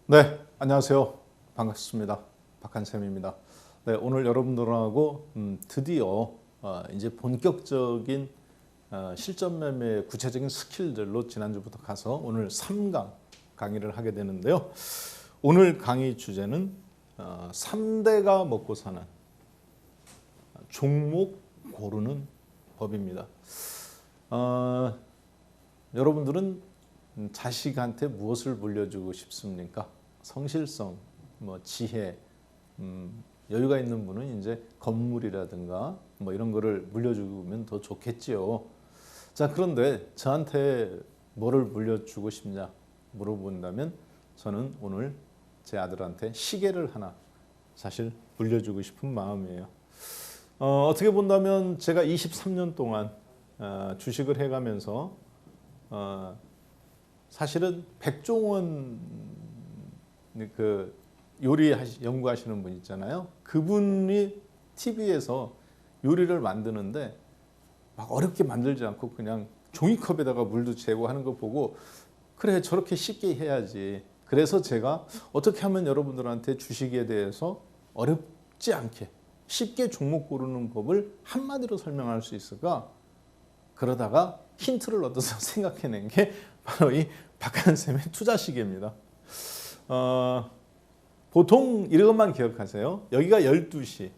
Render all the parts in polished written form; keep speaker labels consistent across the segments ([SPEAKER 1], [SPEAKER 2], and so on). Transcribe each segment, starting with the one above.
[SPEAKER 1] 네, 안녕하세요. 반갑습니다. 박한샘입니다. 네, 오늘 여러분들하고 드디어 이제 본격적인 실전 매매 구체적인 스킬들로 지난주부터 가서 오늘 3강 강의를 하게 되는데요. 오늘 강의 주제는 3대가 먹고 사는 종목 고르는 법입니다. 여러분들은 자식한테 무엇을 물려주고 싶습니까? 성실성, 지혜, 여유가 있는 분은 이제 건물이라든가 이런 거를 물려주면 더 좋겠지요. 자, 그런데 저한테 뭐를 물려주고 싶냐 물어본다면 저는 오늘 제 아들한테 시계를 하나 사실 물려주고 싶은 마음이에요. 어떻게 본다면 제가 23년 동안 주식을 해가면서 사실은 백종원 그 요리 연구하시는 분 있잖아요. 그분이 TV에서 요리를 만드는데 막 어렵게 만들지 않고 그냥 종이컵에다가 물도 재고 하는 거 보고 그래 저렇게 쉽게 해야지. 그래서 제가 어떻게 하면 여러분들한테 주식에 대해서 어렵지 않게 쉽게 종목 고르는 법을 한마디로 설명할 수 있을까? 그러다가 힌트를 얻어서 생각해낸 게 바로 이 박한샘의 투자시계입니다. 보통 이것만 기억하세요. 여기가 12시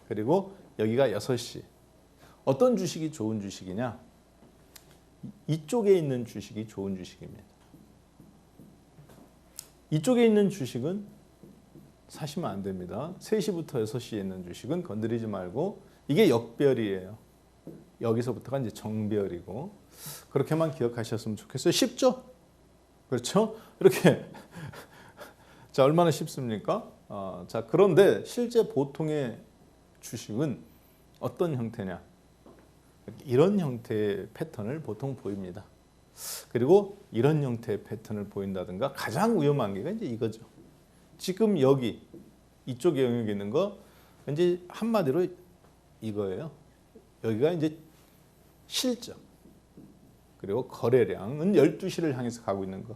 [SPEAKER 1] 그리고 여기가 6시. 어떤 주식이 좋은 주식이냐? 이쪽에 있는 주식이 좋은 주식입니다. 이쪽에 있는 주식은 사시면 안 됩니다. 3시부터 6시에 있는 주식은 건드리지 말고 이게 역별이에요. 여기서부터가 이제 정별이고 그렇게만 기억하셨으면 좋겠어요. 쉽죠? 그렇죠? 이렇게 자 얼마나 쉽습니까? 자 그런데 실제 보통의 주식은 어떤 형태냐? 이런 형태의 패턴을 보통 보입니다. 그리고 이런 형태의 패턴을 보인다든가 가장 위험한 게 이제 이거죠. 지금 여기 이쪽 영역에 있는 거 이제 한마디로 이거예요. 여기가 이제 실적 그리고 거래량은 12시를 향해서 가고 있는 거.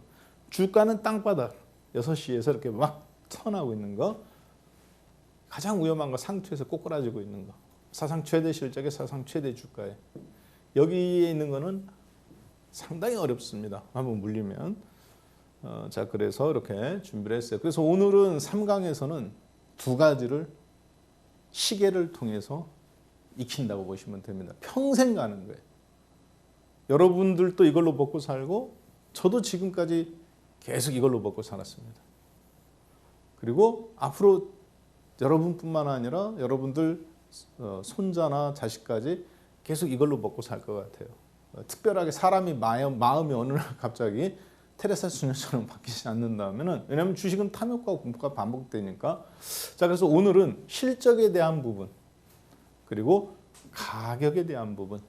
[SPEAKER 1] 주가는 땅바닥 6시에서 이렇게 막 턴하고 있는 거. 가장 위험한 거 상투에서 꼬꾸라지고 있는 거. 사상 최대 실적에 사상 최대 주가에. 여기에 있는 거는 상당히 어렵습니다. 한번 물리면. 자 그래서 이렇게 준비를 했어요. 그래서 오늘은 3강에서는 두 가지를 시계를 통해서 익힌다고 보시면 됩니다. 평생 가는 거예요. 여러분들도 이걸로 먹고 살고 저도 지금까지 계속 이걸로 먹고 살았습니다. 그리고 앞으로 여러분뿐만 아니라 여러분들 손자나 자식까지 계속 이걸로 먹고 살 것 같아요. 특별하게 사람이 마음이 어느 날 갑자기 테레사 수녀처럼 바뀌지 않는다면은 왜냐하면 주식은 탐욕과 공포가 반복되니까. 자 그래서 오늘은 실적에 대한 부분 그리고 가격에 대한 부분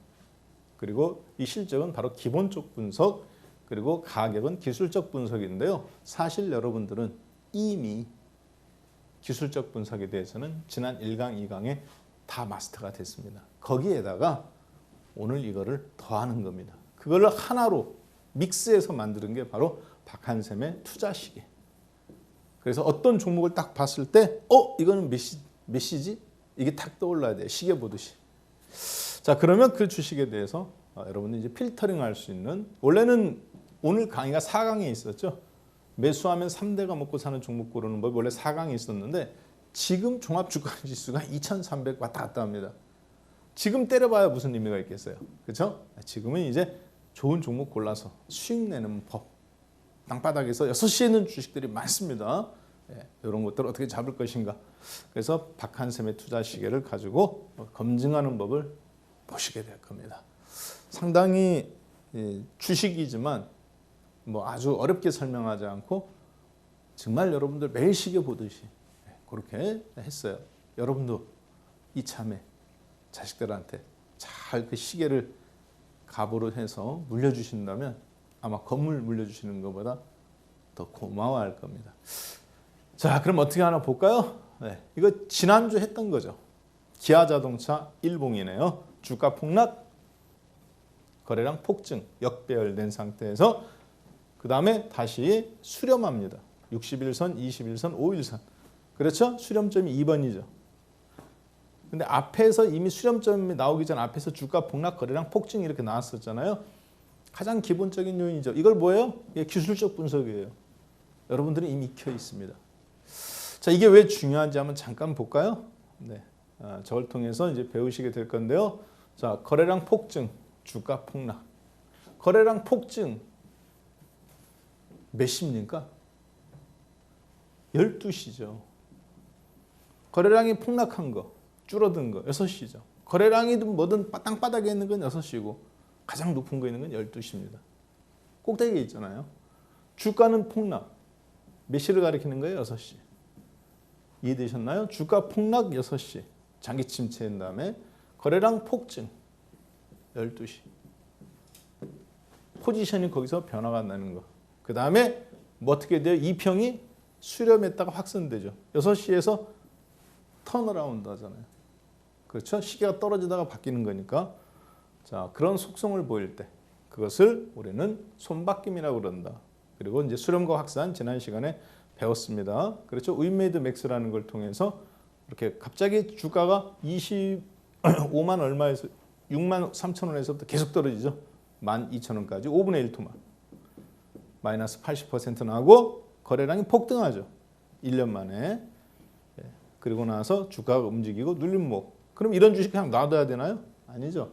[SPEAKER 1] 그리고 이 실적은 바로 기본적 분석 그리고 가격은 기술적 분석인데요. 사실 여러분들은 이미 기술적 분석에 대해서는 지난 1강, 2강에 다 마스터가 됐습니다. 거기에다가 오늘 이거를 더하는 겁니다. 그걸 하나로 믹스해서 만드는 게 바로 박한샘의 투자시계. 그래서 어떤 종목을 딱 봤을 때 이거는 몇 시지? 이게 탁 떠올라야 돼요. 시계 보듯이. 자 그러면 그 주식에 대해서 여러분들이 이제 필터링 할 수 있는 원래는 오늘 강의가 4강에 있었죠. 매수하면 3대가 먹고 사는 종목 고르는 법 원래 4강에 있었는데 지금 종합주가지수가 2300 왔다 갔다 합니다. 지금 때려봐야 무슨 의미가 있겠어요. 그렇죠? 지금은 이제 좋은 종목 골라서 수익 내는 법. 땅바닥에서 6시에 있는 주식들이 많습니다. 이런 것들을 어떻게 잡을 것인가. 그래서 박한샘의 투자시계를 가지고 검증하는 법을 보시게 될 겁니다. 상당히 주식이지만 아주 어렵게 설명하지 않고 정말 여러분들 매일 시계 보듯이 그렇게 했어요. 여러분도 이참에 자식들한테 잘 그 시계를 갑으로 해서 물려주신다면 아마 건물 물려주시는 것보다 더 고마워할 겁니다. 자 그럼 어떻게 하나 볼까요? 이거 지난주 했던 거죠. 기아자동차 일봉이네요. 주가 폭락, 거래량 폭증, 역배열된 상태에서 그 다음에 다시 수렴합니다. 60일선, 20일선, 5일선. 그렇죠? 수렴점이 2번이죠. 근데 앞에서 이미 수렴점이 나오기 전 앞에서 주가 폭락, 거래량 폭증이 이렇게 나왔었잖아요. 가장 기본적인 요인이죠. 이걸 뭐예요? 이게 기술적 분석이에요. 여러분들은 이미 익혀 있습니다. 자, 이게 왜 중요한지 한번 잠깐 볼까요? 네, 저걸 통해서 이제 배우시게 될 건데요. 자, 거래량 폭증, 주가 폭락. 거래량 폭증 몇 시입니까? 12시죠. 거래량이 폭락한 거, 줄어든 거 6시죠. 거래량이든 뭐든 땅바닥에 있는 건 6시고 가장 높은 거 있는 건 12시입니다. 꼭대기에 있잖아요. 주가는 폭락. 몇 시를 가리키는 거예요? 6시. 이해되셨나요? 주가 폭락 6시. 장기 침체인 다음에 거래량 폭증 12시. 포지션이 거기서 변화가 나는 거. 그 다음에 뭐 어떻게 돼요? 이평이 수렴했다가 확산되죠. 6시에서 턴어라운드 하잖아요. 그렇죠? 시계가 떨어지다가 바뀌는 거니까. 자, 그런 속성을 보일 때 그것을 우리는 손바뀜이라고 그런다. 그리고 이제 수렴과 확산 지난 시간에 배웠습니다. 그렇죠? 윈메이드 맥스라는 걸 통해서 이렇게 갑자기 주가가 25만 얼마에서 6만 3천 원에서부터 계속 떨어지죠. 12,000원까지 5분의 1 토막. 마이너스 80% 나고 거래량이 폭등하죠. 1년 만에. 그리고 나서 주가가 움직이고 눌림목. 그럼 이런 주식 그냥 놔둬야 되나요? 아니죠.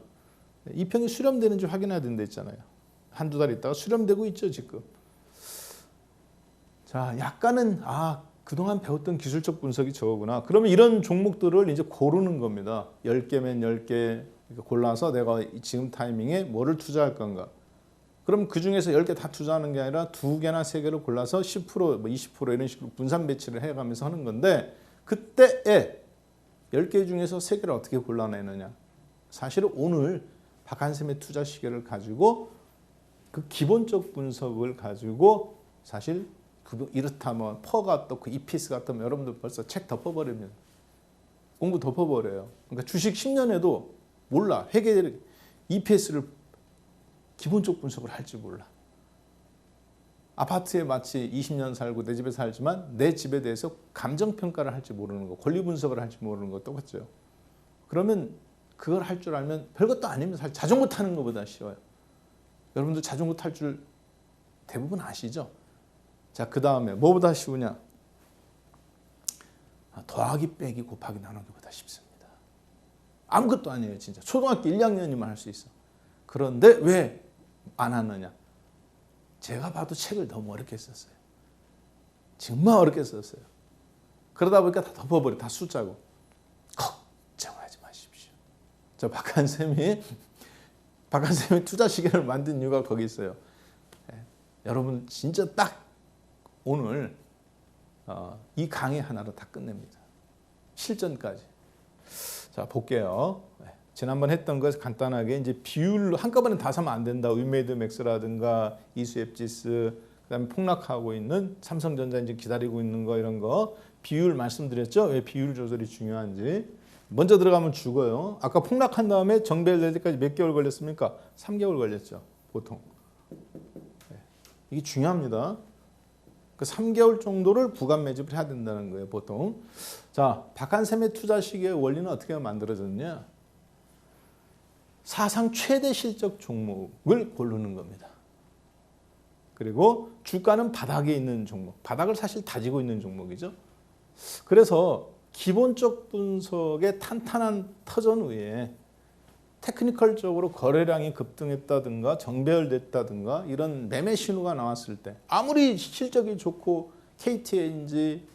[SPEAKER 1] 이평이 수렴되는지 확인해야 된다 했잖아요. 한두 달 있다가 수렴되고 있죠, 지금. 자, 약간은 그동안 배웠던 기술적 분석이 저거구나. 그러면 이런 종목들을 이제 고르는 겁니다. 10개면 10개 골라서 내가 지금 타이밍에 뭐를 투자할 건가. 그럼 그중에서 10개 다 투자하는 게 아니라 2개나 3개를 골라서 10%, 20% 이런 식으로 분산 배치를 해가면서 하는 건데 그때에 10개 중에서 3개를 어떻게 골라내느냐. 사실은 오늘 박한샘의 투자 시계를 가지고 그 기본적 분석을 가지고 사실 이렇다면 퍼가 또 그 이피스 같으면 여러분들 벌써 책 덮어버리면 공부 덮어버려요. 그러니까 주식 10년에도 몰라. 회계 EPS를 기본적 분석을 할지 몰라. 아파트에 마치 20년 살고 내 집에 살지만 내 집에 대해서 감정평가를 할지 모르는 거, 권리 분석을 할지 모르는 거 똑같죠. 그러면 그걸 할 줄 알면 별것도 아니면 사실 자전거 타는 것보다 쉬워요. 여러분들 자전거 탈 줄 대부분 아시죠? 자, 그 다음에 뭐보다 쉬우냐? 더하기 빼기 곱하기 나누기보다 쉽습니다. 아무것도 아니에요, 진짜. 초등학교 1, 2학년이면 할 수 있어. 그런데 왜 안 하느냐? 제가 봐도 책을 너무 어렵게 썼어요. 정말 어렵게 썼어요. 그러다 보니까 다 덮어버려. 다 숫자고. 걱정하지 마십시오. 저 박한샘이 투자 시계를 만든 이유가 거기 있어요. 여러분 진짜 딱 오늘 이 강의 하나로 다 끝냅니다. 실전까지. 자, 볼게요. 지난번 했던 것 간단하게 이제 비율로 한꺼번에 다 사면 안 된다. 윈메이드 맥스라든가 이수앱지스, 그다음에 폭락하고 있는 삼성전자 이제 기다리고 있는 거 이런 거 비율 말씀드렸죠. 왜 비율 조절이 중요한지. 먼저 들어가면 죽어요. 아까 폭락한 다음에 정배열 때까지 몇 개월 걸렸습니까? 3개월 걸렸죠. 보통. 이게 중요합니다. 그 3개월 정도를 부감 매집을 해야 된다는 거예요, 보통. 자, 박한샘의 투자 시기의 원리는 어떻게 만들어졌냐? 사상 최대 실적 종목을 고르는 겁니다. 그리고 주가는 바닥에 있는 종목, 바닥을 사실 다지고 있는 종목이죠. 그래서 기본적 분석의 탄탄한 터전 위에 테크니컬적으로 거래량이 급등했다든가 정배열됐다든가 이런 매매 신호가 나왔을 때 아무리 실적이 좋고 KTNG,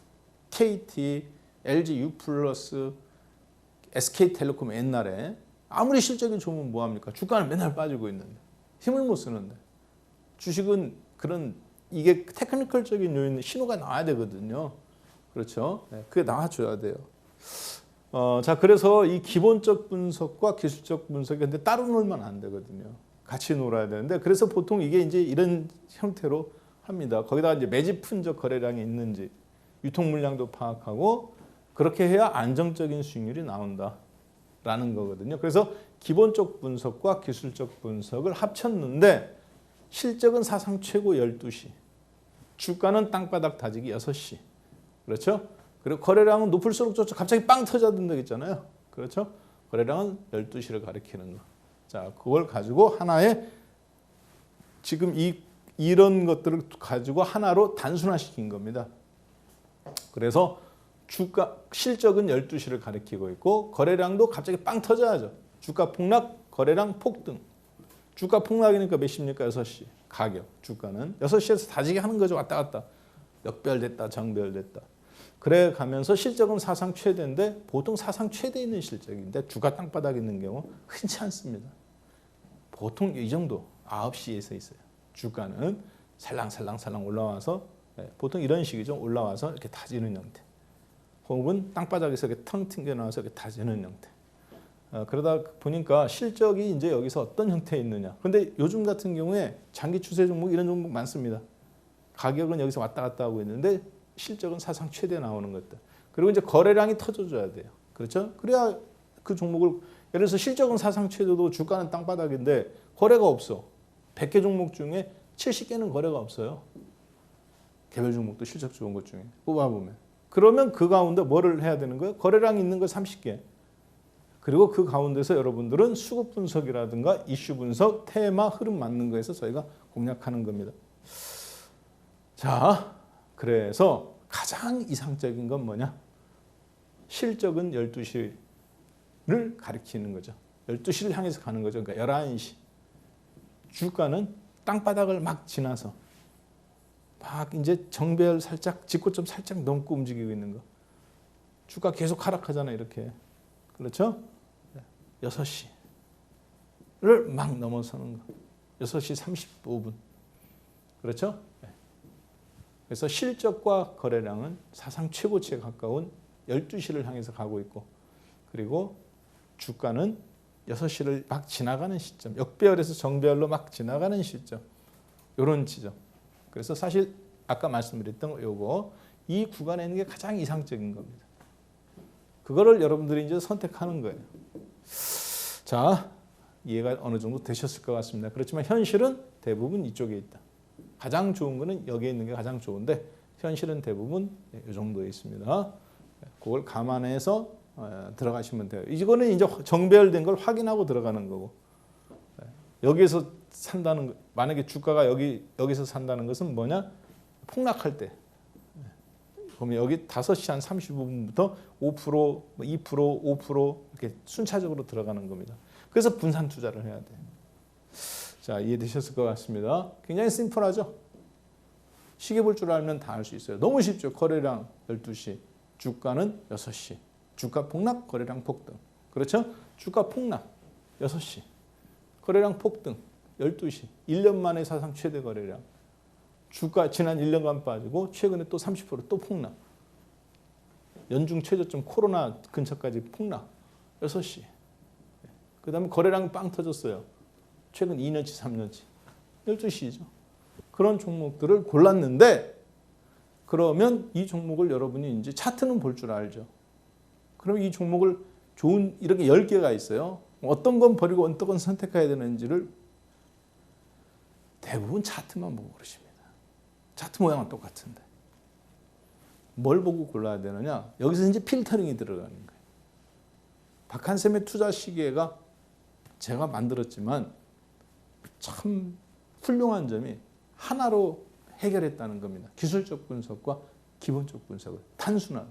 [SPEAKER 1] KT, LG U+, SK텔레콤 옛날에 아무리 실적이 좋으면 뭐합니까? 주가는 맨날 빠지고 있는데 힘을 못 쓰는데 주식은 그런 이게 테크니컬적인 요인 신호가 나와야 되거든요. 그렇죠? 그게 나와줘야 돼요. 자, 그래서 이 기본적 분석과 기술적 분석이 근데 따로 놀면 안 되거든요. 같이 놀아야 되는데 그래서 보통 이게 이제 이런 형태로 합니다. 거기다가 이제 매집 분석 거래량이 있는지 유통 물량도 파악하고 그렇게 해야 안정적인 수익률이 나온다라는 거거든요. 그래서 기본적 분석과 기술적 분석을 합쳤는데 실적은 사상 최고 12시. 주가는 땅바닥 다지기 6시. 그렇죠? 그리고 거래량은 높을수록 좋죠. 갑자기 빵 터져든다 했잖아요. 그렇죠? 거래량은 12시를 가리키는 거. 자, 그걸 가지고 하나의 지금 이런 것들을 가지고 하나로 단순화시킨 겁니다. 그래서 주가 실적은 12시를 가리키고 있고 거래량도 갑자기 빵 터져야죠. 주가 폭락, 거래량 폭등. 주가 폭락이니까 몇 시입니까? 6시. 가격, 주가는 6시에서 다지게 하는 거죠. 왔다 갔다. 역별됐다, 정별됐다. 그래 가면서 실적은 사상 최대인데 보통 사상 최대 있는 실적인데 주가 땅바닥에 있는 경우 흔치 않습니다. 보통 이 정도 9시에서 있어요. 주가는 살랑살랑 올라와서 보통 이런 식이죠. 올라와서 이렇게 다지는 형태. 혹은 땅바닥에서 이렇게 텅 튕겨나와서 이렇게 다지는 형태. 그러다 보니까 실적이 이제 여기서 어떤 형태에 있느냐. 근데 요즘 같은 경우에 장기 추세 종목 이런 종목 많습니다. 가격은 여기서 왔다 갔다 하고 있는데 실적은 사상 최대 나오는 것들. 그리고 이제 거래량이 터져줘야 돼요. 그렇죠? 그래야 그 종목을 예를 들어서 실적은 사상 최대도 주가는 땅바닥인데 거래가 없어. 100개 종목 중에 70개는 거래가 없어요. 개별 종목도 실적 좋은 것 중에 뽑아보면. 그러면 그 가운데 뭐를 해야 되는 거예요? 거래량 있는 거 30개. 그리고 그 가운데서 여러분들은 수급 분석이라든가 이슈 분석, 테마, 흐름 맞는 거에서 저희가 공략하는 겁니다. 자, 그래서 가장 이상적인 건 뭐냐? 실적은 12시를 가리키는 거죠. 12시를 향해서 가는 거죠. 그러니까 11시. 주가는 땅바닥을 막 지나서 막 이제 정배열 살짝, 직고점 살짝 넘고 움직이고 있는 거. 주가 계속 하락하잖아요. 이렇게. 그렇죠? 6시를 막 넘어서는 거. 6시 35분. 그렇죠? 그래서 실적과 거래량은 사상 최고치에 가까운 12시를 향해서 가고 있고 그리고 주가는 6시를 막 지나가는 시점. 역배열에서 정배열로 막 지나가는 시점. 이런 지점. 그래서 사실 아까 말씀드렸던 요거 이 구간에 있는 게 가장 이상적인 겁니다. 그거를 여러분들이 이제 선택하는 거예요. 자, 이해가 어느 정도 되셨을 것 같습니다. 그렇지만 현실은 대부분 이쪽에 있다. 가장 좋은 거는 여기에 있는 게 가장 좋은데 현실은 대부분 이 정도에 있습니다. 그걸 감안해서 들어가시면 돼요. 이거는 이제 정배열된 걸 확인하고 들어가는 거고 여기에서 산다는 거, 만약에 주가가 여기서 산다는 것은 뭐냐? 폭락할 때. 그러면 여기 5시 한 35분부터 5%, 2%, 5% 이렇게 순차적으로 들어가는 겁니다. 그래서 분산 투자를 해야 돼요. 자, 이해되셨을 것 같습니다. 굉장히 심플하죠? 시계 볼 줄 알면 다 알 수 있어요. 너무 쉽죠? 거래량 12시, 주가는 6시. 주가 폭락, 거래량 폭등. 그렇죠? 주가 폭락 6시. 거래량 폭등 12시. 1년 만에 사상 최대 거래량. 주가 지난 1년간 빠지고 최근에 또 30% 또 폭락. 연중 최저점 코로나 근처까지 폭락. 6시. 그 다음에 거래량이 빵 터졌어요. 최근 2년치, 3년치. 12시죠. 그런 종목들을 골랐는데 그러면 이 종목을 여러분이 이제 차트는 볼 줄 알죠. 그럼 이 종목을 좋은 이렇게 10개가 있어요. 어떤 건 버리고 어떤 건 선택해야 되는지를 대부분 차트만 보고 그러십니다. 차트 모양은 똑같은데. 뭘 보고 골라야 되느냐? 여기서 이제 필터링이 들어가는 거예요. 박한샘의 투자 시계가 제가 만들었지만 참 훌륭한 점이 하나로 해결했다는 겁니다. 기술적 분석과 기본적 분석을 단순하게.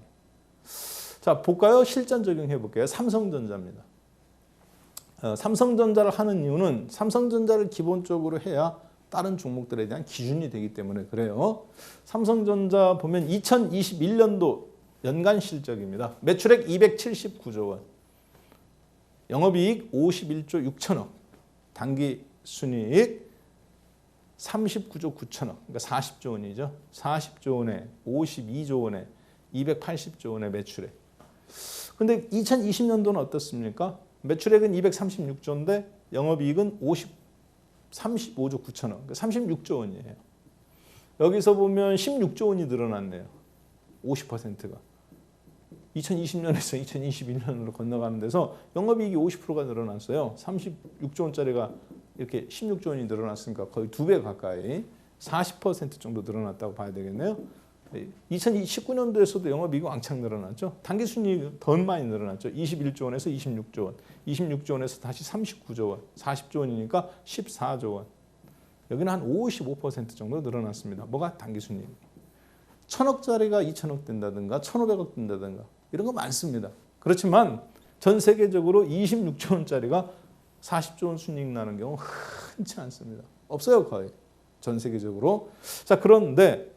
[SPEAKER 1] 자, 볼까요? 실전 적용해 볼게요. 삼성전자입니다. 삼성전자를 하는 이유는 삼성전자를 기본적으로 해야 다른 종목들에 대한 기준이 되기 때문에 그래요. 삼성전자 보면 2021년도 연간 실적입니다. 매출액 279조 원, 영업이익 51조 6천억, 당기순이익 39조 9천억, 그러니까 40조 원이죠. 40조 원에 52조 원에 280조 원의 매출액. 근데 2020년도는 어떻습니까? 매출액은 236조인데 영업이익은 35조 9천억, 그러니까 36조 원이에요. 여기서 보면 16조 원이 늘어났네요. 50%가. 2020년에서 2021년으로 건너가는 데서 영업이익이 50%가 늘어났어요. 36조 원짜리가 이렇게 16조 원이 늘어났으니까 거의 2배 가까이. 40% 정도 늘어났다고 봐야 되겠네요. 2019년도에서도 영업이익이 왕창 늘어났죠. 당기순이익이 더 많이 늘어났죠. 21조 원에서 26조 원, 26조 원에서 다시 39조 원, 40조 원이니까 14조 원. 여기는 한 55% 정도 늘어났습니다. 뭐가 당기순이익. 1,000억짜리가 2,000억 된다든가 1,500억 된다든가 이런 거 많습니다. 그렇지만 전 세계적으로 26조 원짜리가 40조 원 순이익 나는 경우 흔치 않습니다. 없어요, 거의. 전 세계적으로. 자, 그런데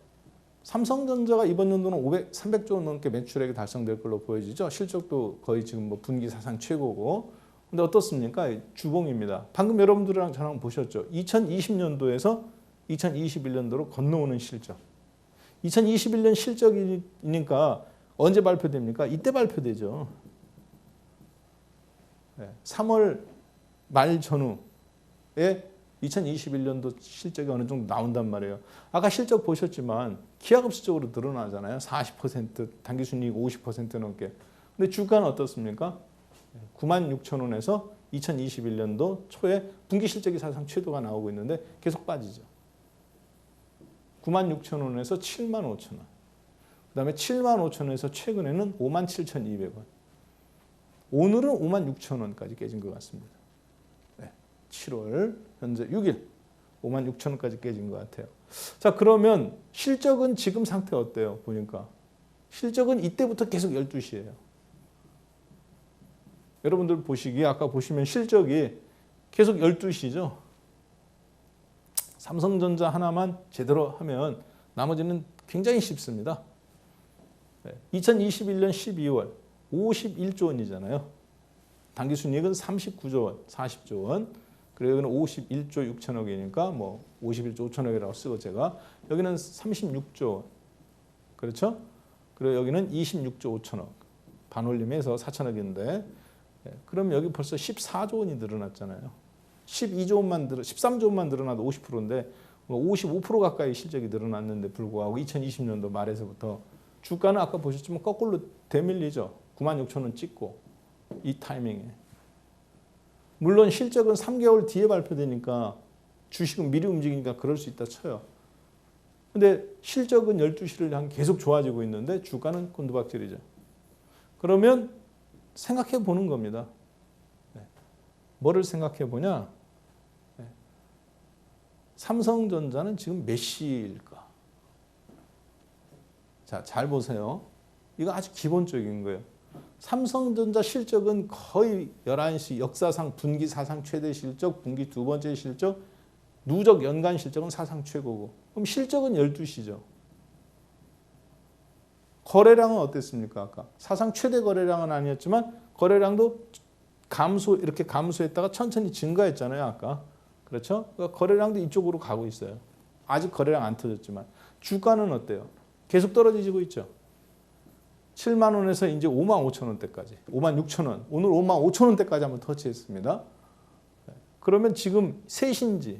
[SPEAKER 1] 삼성전자가 이번 연도는 300조 원 넘게 매출액이 달성될 걸로 보여지죠. 실적도 거의 지금 뭐 분기 사상 최고고. 근데 어떻습니까? 주봉입니다. 방금 여러분들이랑 저랑 보셨죠. 2020년도에서 2021년도로 건너오는 실적. 2021년 실적이니까 언제 발표됩니까? 이때 발표되죠. 3월 말 전후에 2021년도 실적이 어느 정도 나온단 말이에요. 아까 실적 보셨지만 기하급수적으로 늘어나잖아요. 40%, 당기순이익 50% 넘게. 근데 주가는 어떻습니까? 96,000원에서 2021년도 초에 분기 실적이 사상 최고가 나오고 있는데 계속 빠지죠. 96,000원에서 75,000원. 그다음에 75,000원에서 최근에는 57,200원. 오늘은 56,000원까지 깨진 것 같습니다. 7월 현재 6일 56,000원까지 깨진 것 같아요. 자, 그러면 실적은 지금 상태 어때요? 보니까 실적은 이때부터 계속 12시예요. 여러분들 보시기에 아까 보시면 실적이 계속 12시죠. 삼성전자 하나만 제대로 하면 나머지는 굉장히 쉽습니다. 2021년 12월 51조 원이잖아요. 당기순이익은 39조 원, 40조 원. 그리고 여기는 51조 6천억이니까 뭐 51조 5천억이라고 쓰고 제가 여기는 36조 원. 그렇죠? 그리고 여기는 26조 5천억. 반올림해서 4천억인데 그럼 여기 벌써 14조 원이 늘어났잖아요. 12조 원만 13조 원만 늘어나도 50%인데 55% 가까이 실적이 늘어났는데 불구하고 2020년도 말에서부터 주가는 아까 보셨지만 거꾸로 대밀리죠. 96,000원 찍고 이 타이밍에. 물론 실적은 3개월 뒤에 발표되니까 주식은 미리 움직이니까 그럴 수 있다 쳐요. 근데 실적은 12시를 향해 계속 좋아지고 있는데 주가는 곤두박질이죠. 그러면 생각해 보는 겁니다. 뭐를 생각해 보냐? 삼성전자는 지금 몇 시일까? 자, 잘 보세요. 이거 아주 기본적인 거예요. 삼성전자 실적은 거의 11시 역사상 분기 사상 최대 실적, 분기 두 번째 실적, 누적 연간 실적은 사상 최고고. 그럼 실적은 12시죠. 거래량은 어땠습니까? 아까 사상 최대 거래량은 아니었지만 거래량도 이렇게 감소했다가 천천히 증가했잖아요. 아까. 그렇죠? 그러니까 거래량도 이쪽으로 가고 있어요. 아직 거래량 안 터졌지만. 주가는 어때요? 계속 떨어지고 있죠. 7만 원에서 이제 5만 5천 원대까지, 5만 6천 원, 오늘 5만 5천 원대까지 한번 터치했습니다. 그러면 지금 3시인지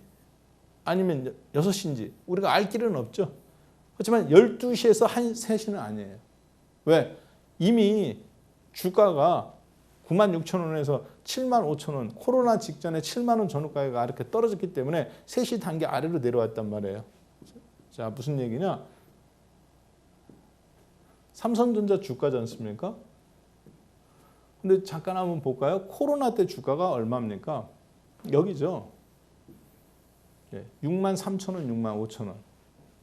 [SPEAKER 1] 아니면 6시인지 우리가 알 길은 없죠. 그렇지만 12시에서 3시는 아니에요. 왜? 이미 주가가 9만 6천 원에서 7만 5천 원, 코로나 직전에 7만 원 전후가가 이렇게 떨어졌기 때문에 3시 단계 아래로 내려왔단 말이에요. 자, 무슨 얘기냐? 삼성전자 주가지 않습니까? 근데 잠깐 한번 볼까요? 코로나 때 주가가 얼마입니까? 여기죠. 6만 3천 원, 6만 5천 원.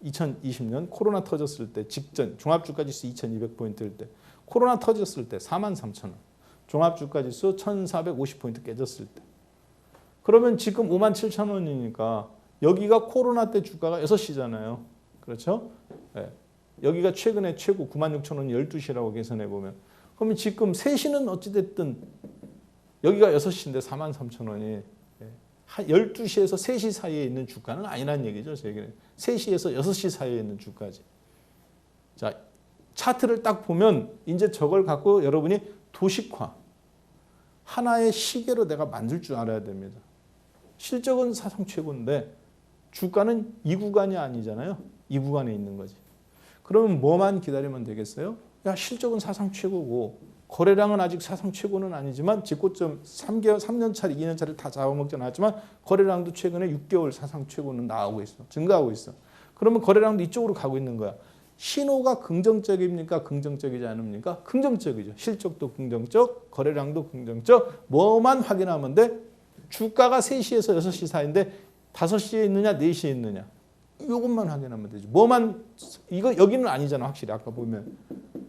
[SPEAKER 1] 2020년 코로나 터졌을 때 직전 종합주가지수 2200포인트일 때 코로나 터졌을 때 4만 3천 원. 종합주가지수 1450포인트 깨졌을 때. 그러면 지금 5만 7천 원이니까 여기가 코로나 때 주가가 6시잖아요. 그렇죠? 여기가 최근에 최고 9만 6천 원 12시라고 계산해 보면 그러면 지금 3시는 어찌됐든 여기가 6시인데 4만 3천 원이 12시에서 3시 사이에 있는 주가는 아니란 얘기죠. 제 얘기는. 3시에서 6시 사이에 있는 주가지. 자, 차트를 딱 보면 이제 저걸 갖고 여러분이 도식화. 하나의 시계로 내가 만들 줄 알아야 됩니다. 실적은 사상 최고인데 주가는 이 구간이 아니잖아요. 이 구간에 있는 거지. 그러면 뭐만 기다리면 되겠어요? 야, 실적은 사상 최고고 거래량은 아직 사상 최고는 아니지만 직고점 3년짜리, 2년짜리 다 잡아먹지 않았지만 거래량도 최근에 6개월 사상 최고는 나오고 있어. 증가하고 있어. 그러면 거래량도 이쪽으로 가고 있는 거야. 신호가 긍정적입니까? 긍정적이지 않습니까? 긍정적이죠. 실적도 긍정적, 거래량도 긍정적. 뭐만 확인하면 돼? 주가가 3시에서 6시 사이인데 5시에 있느냐 4시에 있느냐. 이것만 확인하면 되죠. 뭐만 이거 여기는 아니잖아. 확실히 아까 보면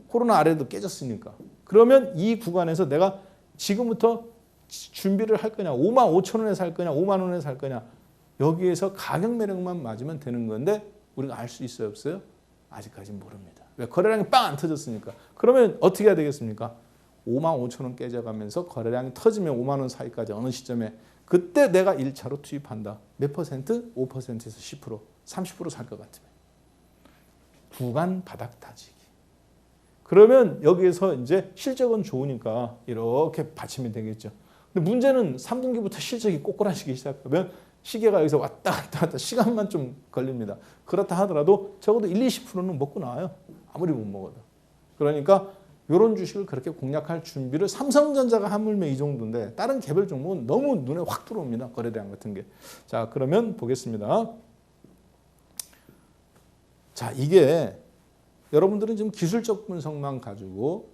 [SPEAKER 1] 코로나 아래도 깨졌으니까. 그러면 이 구간에서 내가 지금부터 준비를 할 거냐. 5만 5천 원에 살 거냐. 5만 원에 살 거냐. 여기에서 가격 매력만 맞으면 되는 건데 우리가 알 수 있어요? 없어요? 아직까지는 모릅니다. 왜? 거래량이 빵 안 터졌으니까. 그러면 어떻게 해야 되겠습니까? 5만 5천 원 깨져가면서 거래량이 터지면 5만 원 사이까지 어느 시점에 그때 내가 1차로 투입한다. 몇 퍼센트? 5%에서 10%, 30% 살 것 같으면. 구간 바닥 다지기. 그러면 여기에서 이제 실적은 좋으니까 이렇게 받치면 되겠죠. 근데 문제는 3분기부터 실적이 꼬꾸라지기 시작하면 시계가 여기서 왔다 갔다 시간만 좀 걸립니다. 그렇다 하더라도 적어도 1, 20%는 먹고 나와요. 아무리 못 먹어도. 그러니까 이런 주식을 그렇게 공략할 준비를 삼성전자가 하물며 이 정도인데 다른 개별 종목은 너무 눈에 확 들어옵니다. 거래량 같은 게. 자, 그러면 보겠습니다. 자, 이게 여러분들은 지금 기술적 분석만 가지고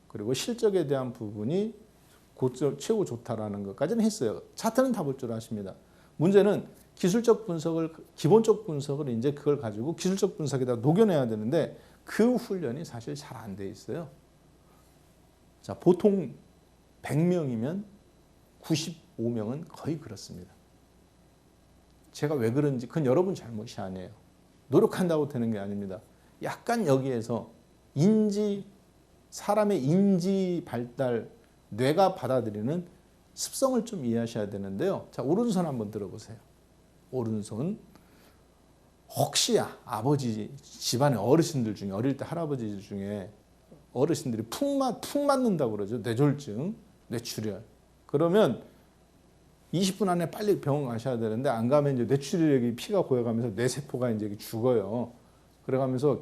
[SPEAKER 1] 그리고 실적에 대한 부분이 최고 좋다라는 것까지는 했어요. 차트는 다 볼 줄 아십니다. 문제는 기술적 분석을 기본적 분석을 이제 그걸 가지고 기술적 분석에다 녹여내야 되는데 그 훈련이 사실 잘 안 돼 있어요. 자, 보통 100명이면 95명은 거의 그렇습니다. 제가 왜 그런지 그건 여러분 잘못이 아니에요. 노력한다고 되는 게 아닙니다. 약간 여기에서 사람의 인지 발달, 뇌가 받아들이는 습성을 좀 이해하셔야 되는데요. 자, 오른손 한번 들어보세요. 오른손. 혹시 아버지 집안의 어르신들 중에 어릴 때 할아버지 중에 어르신들이 푹 맞는다고 그러죠. 뇌졸중, 뇌출혈. 그러면 20분 안에 빨리 병원 가셔야 되는데 안 가면 이제 뇌출혈이 피가 고여가면서 뇌세포가 이제 죽어요. 그래가면서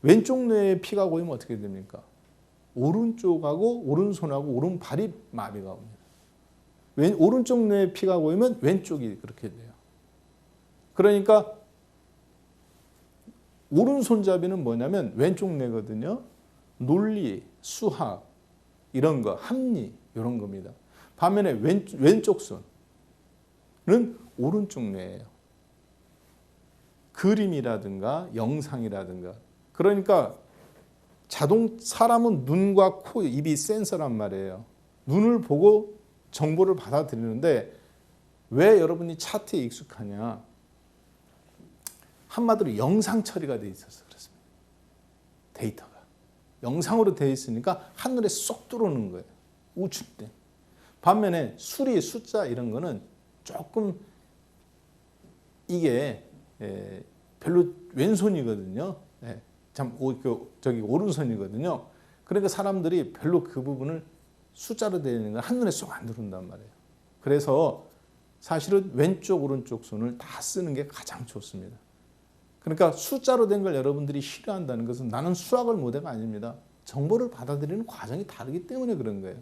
[SPEAKER 1] 왼쪽 뇌에 피가 고이면 어떻게 됩니까? 오른쪽하고 오른손하고 오른발이 마비가 옵니다. 오른쪽 뇌에 피가 고이면 왼쪽이 그렇게 돼요. 그러니까 오른손잡이는 뭐냐면 왼쪽 뇌거든요. 논리, 수학 이런 거, 합리 이런 겁니다. 반면에 왼쪽 손은 오른쪽 뇌예요. 그림이라든가 영상이라든가. 그러니까 사람은 눈과 코, 입이 센서란 말이에요. 눈을 보고 정보를 받아들이는데 왜 여러분이 차트에 익숙하냐? 한마디로 영상 처리가 돼 있어서 그렇습니다. 데이터가. 영상으로 돼 있으니까 한눈에 쏙 들어오는 거예요. 우측대. 반면에 수리, 숫자 이런 거는 조금 이게 별로 왼손이거든요. 저기 오른손이거든요. 그러니까 사람들이 별로 그 부분을 숫자로 되어 있는 건 한눈에 쏙 안 들어온단 말이에요. 그래서 사실은 왼쪽 오른쪽 손을 다 쓰는 게 가장 좋습니다. 그러니까 숫자로 된 걸 여러분들이 싫어한다는 것은 나는 수학을 못해가 아닙니다. 정보를 받아들이는 과정이 다르기 때문에 그런 거예요.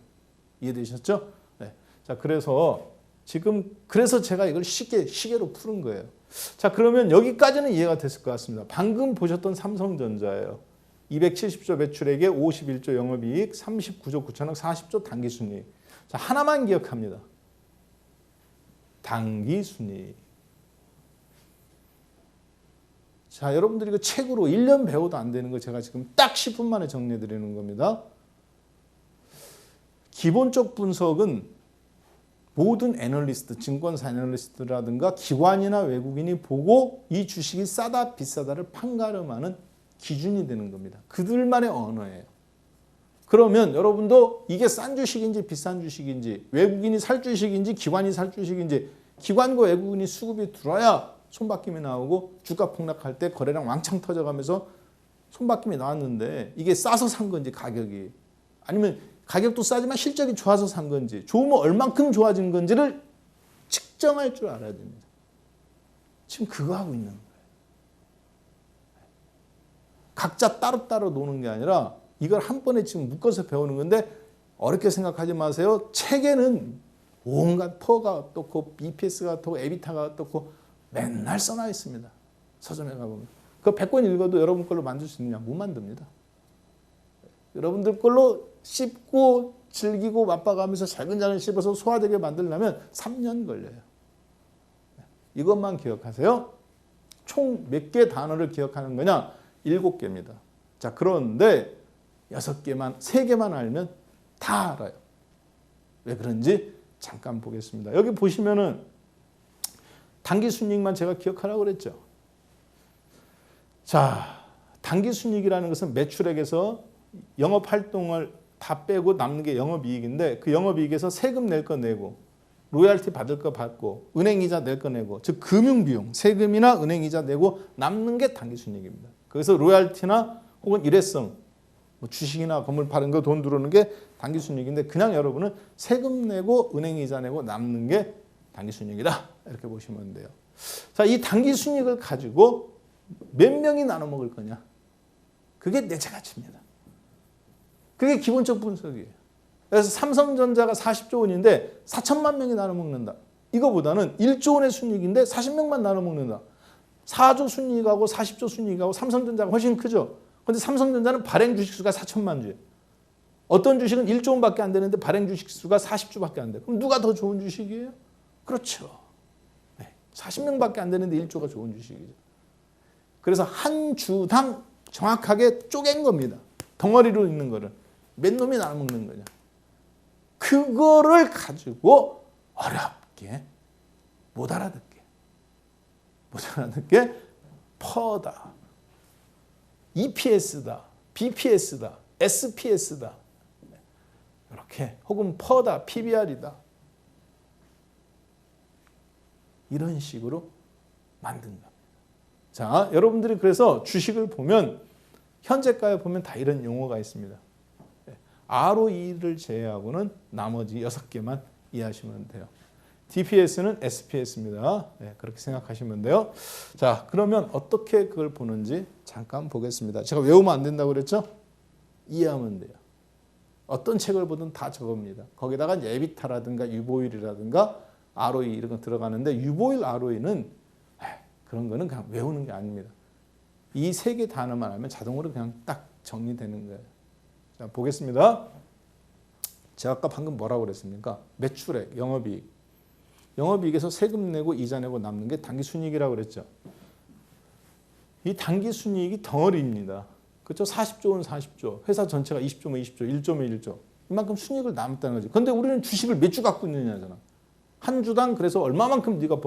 [SPEAKER 1] 이해되셨죠? 네. 자, 그래서 제가 이걸 시계로 푸는 거예요. 자, 그러면 여기까지는 이해가 됐을 것 같습니다. 방금 보셨던 삼성전자예요. 270조 매출액에 51조 영업이익, 39조 9천억, 40조 당기순이익. 자, 하나만 기억합니다. 당기순이익. 자, 여러분들이 이거 책으로 1년 배워도 안 되는 거 제가 지금 딱 10분 만에 정리해 드리는 겁니다. 기본적 분석은 모든 애널리스트, 증권사 애널리스트라든가 기관이나 외국인이 보고 이 주식이 싸다 비싸다를 판가름하는 기준이 되는 겁니다. 그들만의 언어예요. 그러면 여러분도 이게 싼 주식인지 비싼 주식인지 외국인이 살 주식인지 기관이 살 주식인지 기관과 외국인이 수급이 들어야 손바뀜이 나오고 주가 폭락할 때 거래량 왕창 터져가면서 손바뀜이 나왔는데 이게 싸서 산 건지 가격이 아니면 가격도 싸지만 실적이 좋아서 산 건지 좋으면 얼만큼 좋아진 건지를 측정할 줄 알아야 됩니다. 지금 그거 하고 있는 거예요. 각자 따로따로 노는 게 아니라 이걸 한 번에 지금 묶어서 배우는 건데 어렵게 생각하지 마세요. 책에는 온갖 퍼가 어떻고 EPS가 어떻고 에비타가 어떻고 맨날 써놔 있습니다. 서점에 가보면. 그 100권 읽어도 여러분 걸로 만들 수 있느냐? 못 만듭니다. 여러분들 걸로 씹고 즐기고 맛봐가면서 잘근잘근 씹어서 소화되게 만들려면 3년 걸려요. 이것만 기억하세요. 총 몇 개 단어를 기억하는 거냐? 7개입니다. 자, 그런데 6개만, 3개만 알면 다 알아요. 왜 그런지 잠깐 보겠습니다. 여기 보시면은 당기순이익만 제가 기억하라고 그랬죠. 자, 당기순이익이라는 것은 매출액에서 영업활동을 다 빼고 남는 게 영업이익인데 그 영업이익에서 세금 낼 거 내고 로열티 받을 거 받고 은행이자 낼 거 내고 즉 금융비용, 세금이나 은행이자 내고 남는 게 당기순이익입니다. 그래서 로열티나 혹은 일회성 뭐 주식이나 건물 파는 거 돈 들어오는 게 당기순이익인데 그냥 여러분은 세금 내고 은행이자 내고 남는 게 당기순이익이다 이렇게 보시면 돼요. 자, 이 당기순이익을 가지고 몇 명이 나눠 먹을 거냐? 그게 내재가치입니다. 그게 기본적 분석이에요. 그래서 삼성전자가 40조 원인데 4천만 명이 나눠 먹는다. 이거보다는 1조 원의 순이익인데 40명만 나눠 먹는다. 4조 순이익하고 40조 순이익하고 삼성전자가 훨씬 크죠. 그런데 삼성전자는 발행 주식수가 4천만 주예요. 어떤 주식은 1조 원밖에 안 되는데 발행 주식수가 40주밖에 안 돼요. 그럼 누가 더 좋은 주식이에요? 그렇죠. 40명밖에 안 되는데 1조가 좋은 주식이죠. 그래서 한 주당 정확하게 쪼갠 겁니다. 덩어리로 있는 거를. 몇 놈이 나눠 먹는 거냐. 그거를 가지고 어렵게 못 알아듣게 퍼다, EPS다, BPS다, SPS다 이렇게 혹은 퍼다, PBR이다 이런 식으로 만든 겁니다. 자, 여러분들이 그래서 주식을 보면 현재가에 보면 다 이런 용어가 있습니다. ROE를 제외하고는 나머지 6개만 이해하시면 돼요. DPS는 SPS입니다. 네, 그렇게 생각하시면 돼요. 자, 그러면 어떻게 그걸 보는지 잠깐 보겠습니다. 제가 외우면 안 된다고 그랬죠? 이해하면 돼요. 어떤 책을 보든 다 저겁니다. 거기다가 에비타라든가 유보율이라든가 ROE 이런 거 들어가는데 유보율 ROE는 그런 거는 그냥 외우는 게 아닙니다. 이 3개 단어만 하면 자동으로 그냥 딱 정리되는 거예요. 자, 보겠습니다. 제가 아까 방금 뭐라고 그랬습니까? 매출액, 영업이익. 영업이익에서 세금 내고 이자 내고 남는 게 당기순이익이라고 그랬죠. 이 당기순이익이 덩어리입니다. 그렇죠? 40조는 40조, 회사 전체가 20조면 20조, 1조면 1조. 이만큼 순이익을 남았다는 거지. 그런데 우리는 주식을 몇 주 갖고 있느냐잖아. 한 주당 그래서 얼마만큼 네가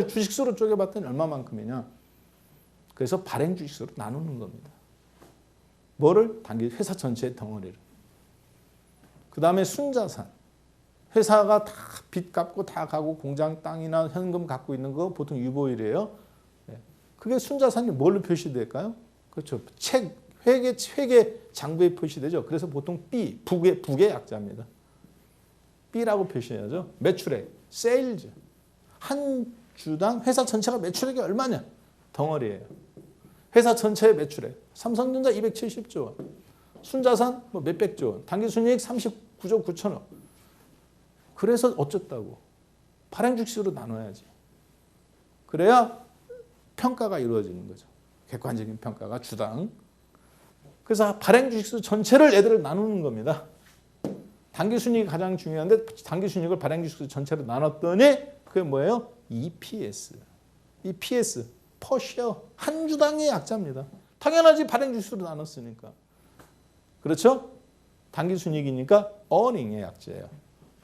[SPEAKER 1] 주식수로 쪼개봤더니 얼마만큼이냐. 그래서 발행 주식수로 나누는 겁니다. 뭐를? 회사 전체의 덩어리를. 그 다음에 순자산. 회사가 다 빚 갚고 다 가고 공장 땅이나 현금 갖고 있는 거 보통 유보율이에요. 그게 순자산이 뭘로 표시될까요? 그렇죠. 회계 장부에 표시되죠. 그래서 보통 B, 북의 약자입니다. B라고 표시해야죠. 매출액, 세일즈. 한 주당 회사 전체가 매출액이 얼마냐? 덩어리예요. 회사 전체의 매출액. 삼성전자 270조 원. 순자산 뭐 몇백조 원. 당기순이익 39조 9천억. 그래서 어쩌다고. 발행 주식수로 나눠야지. 그래야 평가가 이루어지는 거죠. 객관적인 평가가 주당. 그래서 발행 주식수 전체를 애들을 나누는 겁니다. 당기순이익이 가장 중요한데 당기순이익을 발행 주식수 전체로 나눴더니 그게 뭐예요? EPS. EPS. 퍼시어. 한 주당의 약자입니다. 당연하지 발행 주식수로 나눴으니까. 그렇죠? 당기순이익이니까 earning의 약자예요.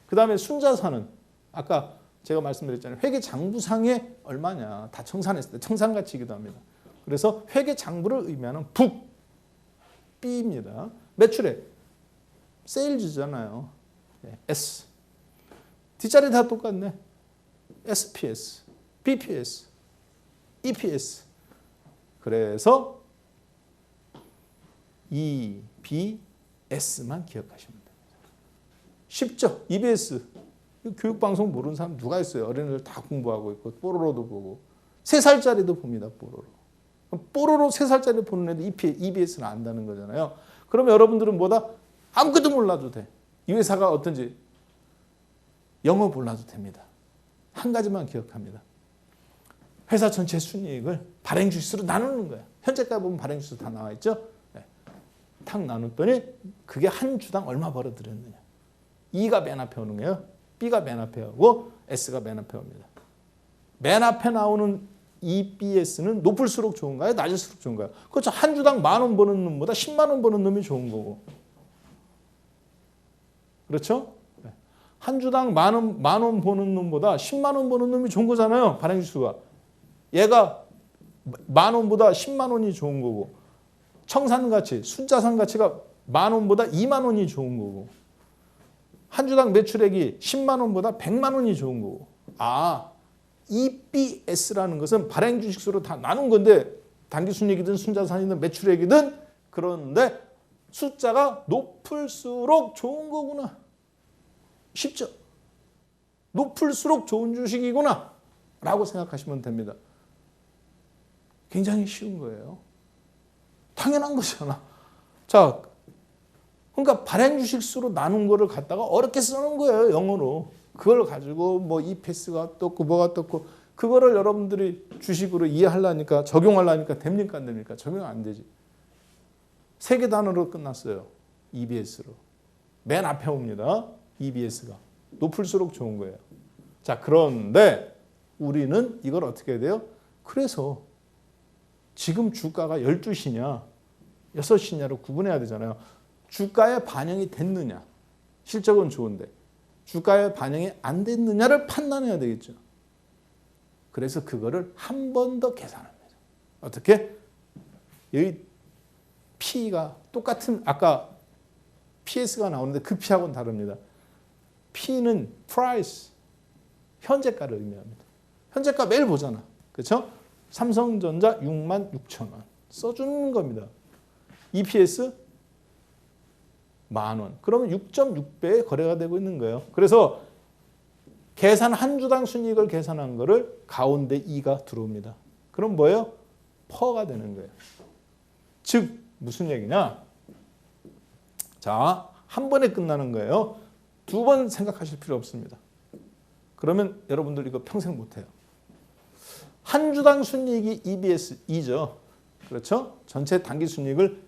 [SPEAKER 1] 그 다음에 순자산은 아까 제가 말씀드렸잖아요. 회계장부상에 얼마냐. 다 청산했을 때 청산가치이기도 합니다. 그래서 회계장부를 의미하는 북, B입니다. 매출액, 세일즈잖아요. S. 뒷자리 다 똑같네. SPS, BPS, EPS. 그래서 EBS만 기억하시면 됩니다. 쉽죠? EBS. 교육방송 모르는 사람 누가 있어요? 어린이들 다 공부하고 있고 뽀로로도 보고 3살짜리도 봅니다. 뽀로로 3살짜리 보는 애들 EBS는 안다는 거잖아요. 그러면 여러분들은 뭐다? 아무것도 몰라도 돼. 이 회사가 어떤지 영어 몰라도 됩니다. 한 가지만 기억합니다. 회사 전체 순이익을 발행 주식수로 나누는 거예요. 현재가 보면 발행 주식수 다 나와 있죠. 네. 탁 나눴더니 그게 한 주당 얼마 벌어들였느냐. E가 맨 앞에 오는 거예요. B가 맨 앞에 오고 S가 맨 앞에 옵니다. 맨 앞에 나오는 EPS는 높을수록 좋은가요? 낮을수록 좋은가요? 그렇죠. 한 주당 10,000원 버는 놈보다 10만 원 버는 놈이 좋은 거고. 그렇죠? 네. 한 주당 만 원 버는 놈보다 10만 원 버는 놈이 좋은 거잖아요. 발행주수가. 얘가 10,000원보다 10만 원이 좋은 거고. 청산가치, 순자산 가치가 10,000원보다 2만 원이 좋은 거고. 한 주당 매출액이 10만 원보다 100만 원이 좋은 거고. 아, EPS라는 것은 발행 주식수로 다 나눈 건데 단기순이익이든 순자산이든 매출액이든 그런데 숫자가 높을수록 좋은 거구나. 쉽죠? 높을수록 좋은 주식이구나 라고 생각하시면 됩니다. 굉장히 쉬운 거예요. 당연한 거잖아. 자, 그러니까 발행 주식수로 나눈 거를 갖다가 어렵게 쓰는 거예요. 영어로. 그걸 가지고 뭐 EPS가 어떻고 뭐가 어떻고 그거를 여러분들이 주식으로 이해하려니까 적용하려니까 됩니까 안 됩니까? 적용 안 되지. 세 개 단어로 끝났어요. EBS로. 맨 앞에 옵니다. EBS가. 높을수록 좋은 거예요. 자, 그런데 우리는 이걸 어떻게 해야 돼요? 그래서 지금 주가가 12시냐 6시냐로 구분해야 되잖아요. 주가에 반영이 됐느냐. 실적은 좋은데. 주가에 반영이 안 됐느냐를 판단해야 되겠죠. 그래서 그거를 한 번 더 계산합니다. 어떻게? 여기 P가 똑같은 아까 PS가 나오는데 그 P하고는 다릅니다. P는 price, 현재가를 의미합니다. 현재가 매일 보잖아. 그렇죠? 삼성전자 66,000원 써주는 겁니다. EPS 10,000원. 그러면 6.6배에 거래가 되고 있는 거예요. 그래서 계산 한 주당 순이익을 계산한 거를 가운데 2가 들어옵니다. 그럼 뭐예요? 퍼가 되는 거예요. 즉 무슨 얘기냐? 자, 한 번에 끝나는 거예요. 두 번 생각하실 필요 없습니다. 그러면 여러분들 이거 평생 못해요. 한 주당 순이익이 EBS 2죠. 그렇죠? 전체 단기 순이익을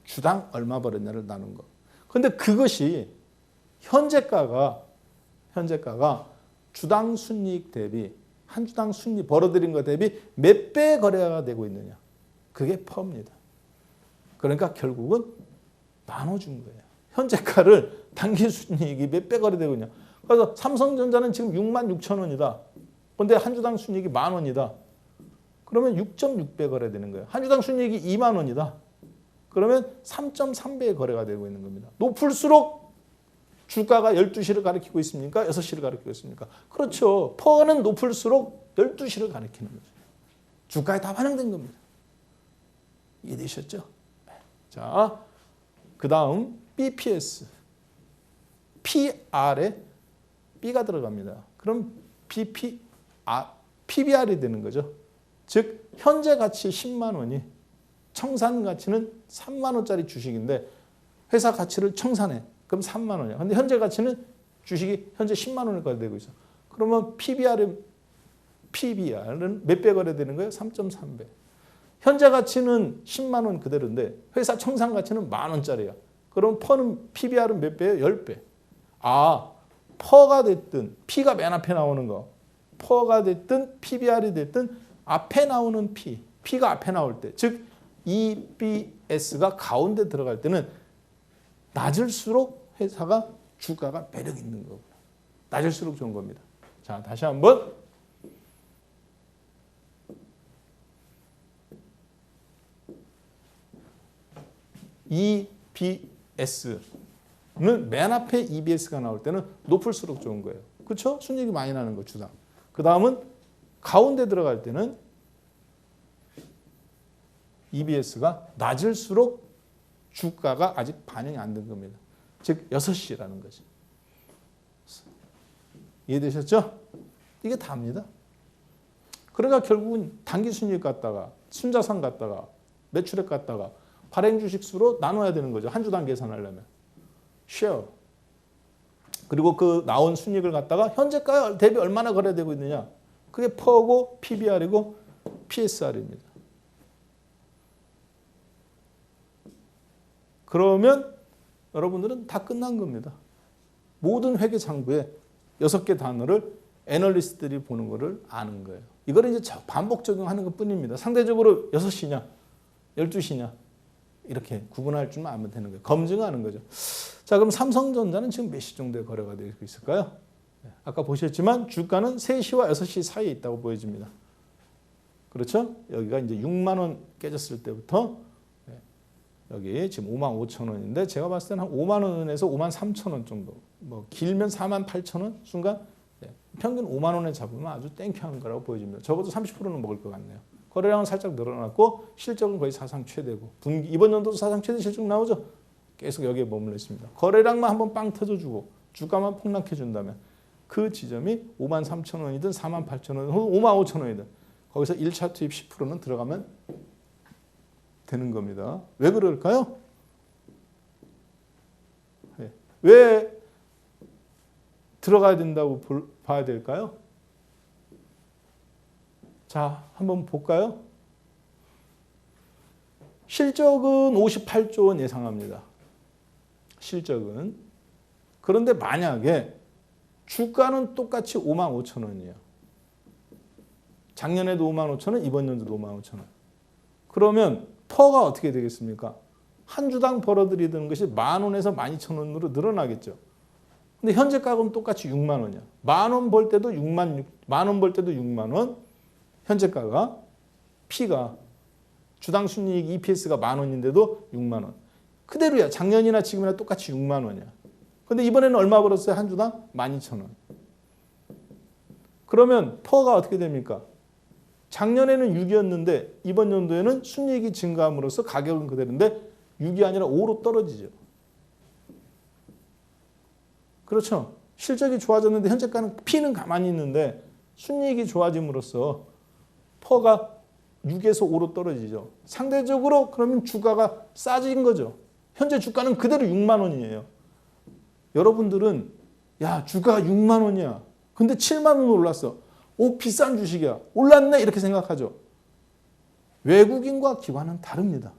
[SPEAKER 1] 주당 얼마 벌었냐를 나눈 거. 근데 그것이 현재가가 주당 순이익 대비 한 주당 순이익 벌어들인 것 대비 몇 배의 거래가 되고 있느냐. 그게 퍼입니다. 그러니까 결국은 나눠준 거예요. 현재가를 단기 순이익이 몇 배 거래되고 있냐. 그래서 삼성전자는 지금 66,000원이다. 그런데 한 주당 순이익이 10,000원이다. 그러면 6.6배 거래되는 거예요. 한 주당 순이익이 2만 원이다. 그러면 3.3배의 거래가 되고 있는 겁니다. 높을수록 주가가 12시를 가리키고 있습니까? 6시를 가리키고 있습니까? 그렇죠. 퍼는 높을수록 12시를 가리키는 거죠. 주가에 다 반영된 겁니다. 이해되셨죠? 자, 그 다음 BPS. PR에 B가 들어갑니다. 그럼 PBR이 되는 거죠. 즉 현재 가치 10만 원이 청산 가치는 3만 원짜리 주식인데 회사 가치를 청산해. 그럼 3만 원이야. 근데 현재 가치는 주식이 현재 10만 원을 거래되고 있어. 그러면 PBR은 몇 배 거래되는 거예요? 3.3배. 현재 가치는 10만 원 그대로인데 회사 청산 가치는 10,000원짜리야. 그럼 PBR은 몇 배예요? 10배. 아, 퍼가 됐든 P가 맨 앞에 나오는 거. 퍼가 됐든 PBR이 됐든 앞에 나오는 P가 앞에 나올 때, 즉 EPS가 가운데 들어갈 때는 낮을수록 회사가 주가가 매력 있는 거구나. 낮을수록 좋은 겁니다. 자, 다시 한번. EPS는 맨 앞에 EBS가 나올 때는 높을수록 좋은 거예요. 그렇죠? 순이익이 많이 나는 거 주당. 그 다음은 가운데 들어갈 때는 EBS가 낮을수록 주가가 아직 반영이 안 된 겁니다. 즉 6시라는 거죠. 이해되셨죠? 이게 다입니다. 그러니까 결국은 단기 순이익 갖다가 순자산 갖다가 매출액 갖다가 발행 주식수로 나눠야 되는 거죠. 한 주당 계산하려면. share. 그리고 그 나온 순이익을 갖다가 현재가 대비 얼마나 거래되고 있느냐. 그게 퍼고 PBR이고 PSR입니다. 그러면 여러분들은 다 끝난 겁니다. 모든 회계 장부에 6개 단어를 애널리스트들이 보는 거를 아는 거예요. 이거를 이제 반복 적용하는 것 뿐입니다. 상대적으로 6시냐, 12시냐 이렇게 구분할 줄만 알면 되는 거예요. 검증하는 거죠. 자, 그럼 삼성전자는 지금 몇 시 정도에 거래가 되고 있을까요? 아까 보셨지만 주가는 3시와 6시 사이에 있다고 보여집니다. 그렇죠? 여기가 이제 6만 원 깨졌을 때부터 여기 지금 5만 5천 원인데 제가 봤을 때는 한 5만 원에서 5만 3천 원 정도, 뭐 길면 4만 8천 원 순간 평균 5만 원에 잡으면 아주 땡큐한 거라고 보여집니다. 적어도 30%는 먹을 것 같네요. 거래량은 살짝 늘어났고 실적은 거의 사상 최대고 이번 연도도 사상 최대 실적 나오죠. 계속 여기에 머물러 있습니다. 거래량만 한번 빵 터져주고 주가만 폭락해 준다면 그 지점이 5만 3천 원이든 4만 8천 원, 5만 5천 원이든 거기서 1차 투입 10%는 들어가면 되는 겁니다. 왜 그럴까요? 왜 들어가야 된다고 봐야 될까요? 자, 한번 볼까요? 실적은 58조 원 예상합니다. 실적은. 그런데 만약에 주가는 똑같이 5만 5천 원이에요. 작년에도 5만 5천 원, 이번 연도도 5만 5천 원. 그러면 퍼가 어떻게 되겠습니까? 한 주당 벌어들이는 것이 10,000원에서 12,000원으로 늘어나겠죠. 근데 현재 가격은 똑같이 6만 원이야. 10,000원 벌 때도 10,000원 벌 때도 6만 원. 현재가가 P가 주당 순이익 EPS가 10,000원인데도 6만 원. 그대로야. 작년이나 지금이나 똑같이 6만 원이야. 근데 이번에는 얼마 벌었어요? 한 주당 12,000원. 그러면 퍼가 어떻게 됩니까? 작년에는 6이었는데 이번 연도에는 순이익이 증가함으로써 가격은 그대로인데 6이 아니라 5로 떨어지죠. 그렇죠. 실적이 좋아졌는데 현재가는 P는 가만히 있는데 순이익이 좋아짐으로써 퍼가 6에서 5로 떨어지죠. 상대적으로 그러면 주가가 싸진 거죠. 현재 주가는 그대로 6만 원이에요. 여러분들은 야, 주가가 6만 원이야. 근데 7만 원 올랐어. 오, 비싼 주식이야. 올랐네 이렇게 생각하죠. 외국인과 기관은 다릅니다.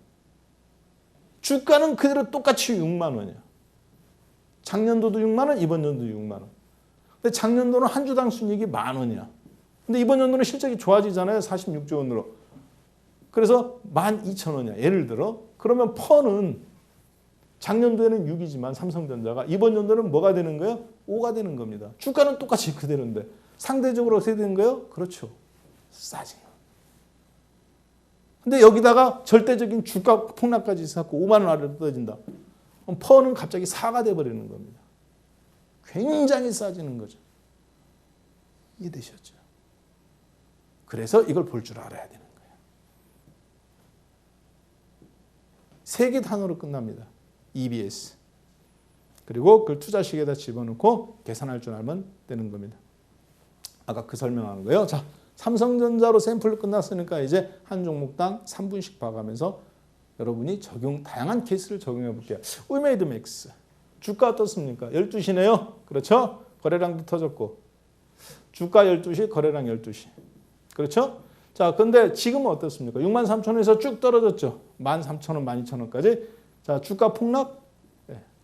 [SPEAKER 1] 주가는 그대로 똑같이 6만 원이야. 작년도도 6만 원, 이번 연도도 6만 원. 근데 작년도는 한 주당 순이익이 10,000원이야. 근데 이번 연도는 실적이 좋아지잖아요. 46조 원으로. 그래서 12,000원이야. 예를 들어. 그러면 퍼는 작년도에는 6이지만 삼성전자가 이번 연도는 뭐가 되는 거예요? 5가 되는 겁니다. 주가는 똑같이 그대로인데 상대적으로 어떻게 되는 거예요? 그렇죠. 싸진 거. 근데 여기다가 절대적인 주가 폭락까지 있었고 5만 원 아래로 떨어진다. 그럼 퍼는 갑자기 4가 돼버리는 겁니다. 굉장히 싸지는 거죠. 이해되셨죠? 그래서 이걸 볼 줄 알아야 되는 거예요. 3개 단어로 끝납니다. EBS. 그리고 그걸 투자식에다 집어넣고 계산할 줄 알면 되는 겁니다. 아까 그 설명한 거예요. 자, 삼성전자로 샘플로 끝났으니까 이제 한 종목당 3분씩 봐가면서 여러분이 다양한 케이스를 적용해 볼게요. We made max. 주가 어떻습니까? 12시네요. 그렇죠? 거래량도 터졌고. 주가 12시, 거래량 12시. 그렇죠? 자, 근데 지금은 어떻습니까? 63,000원에서 쭉 떨어졌죠. 13,000원, 12,000원까지. 자, 주가 폭락,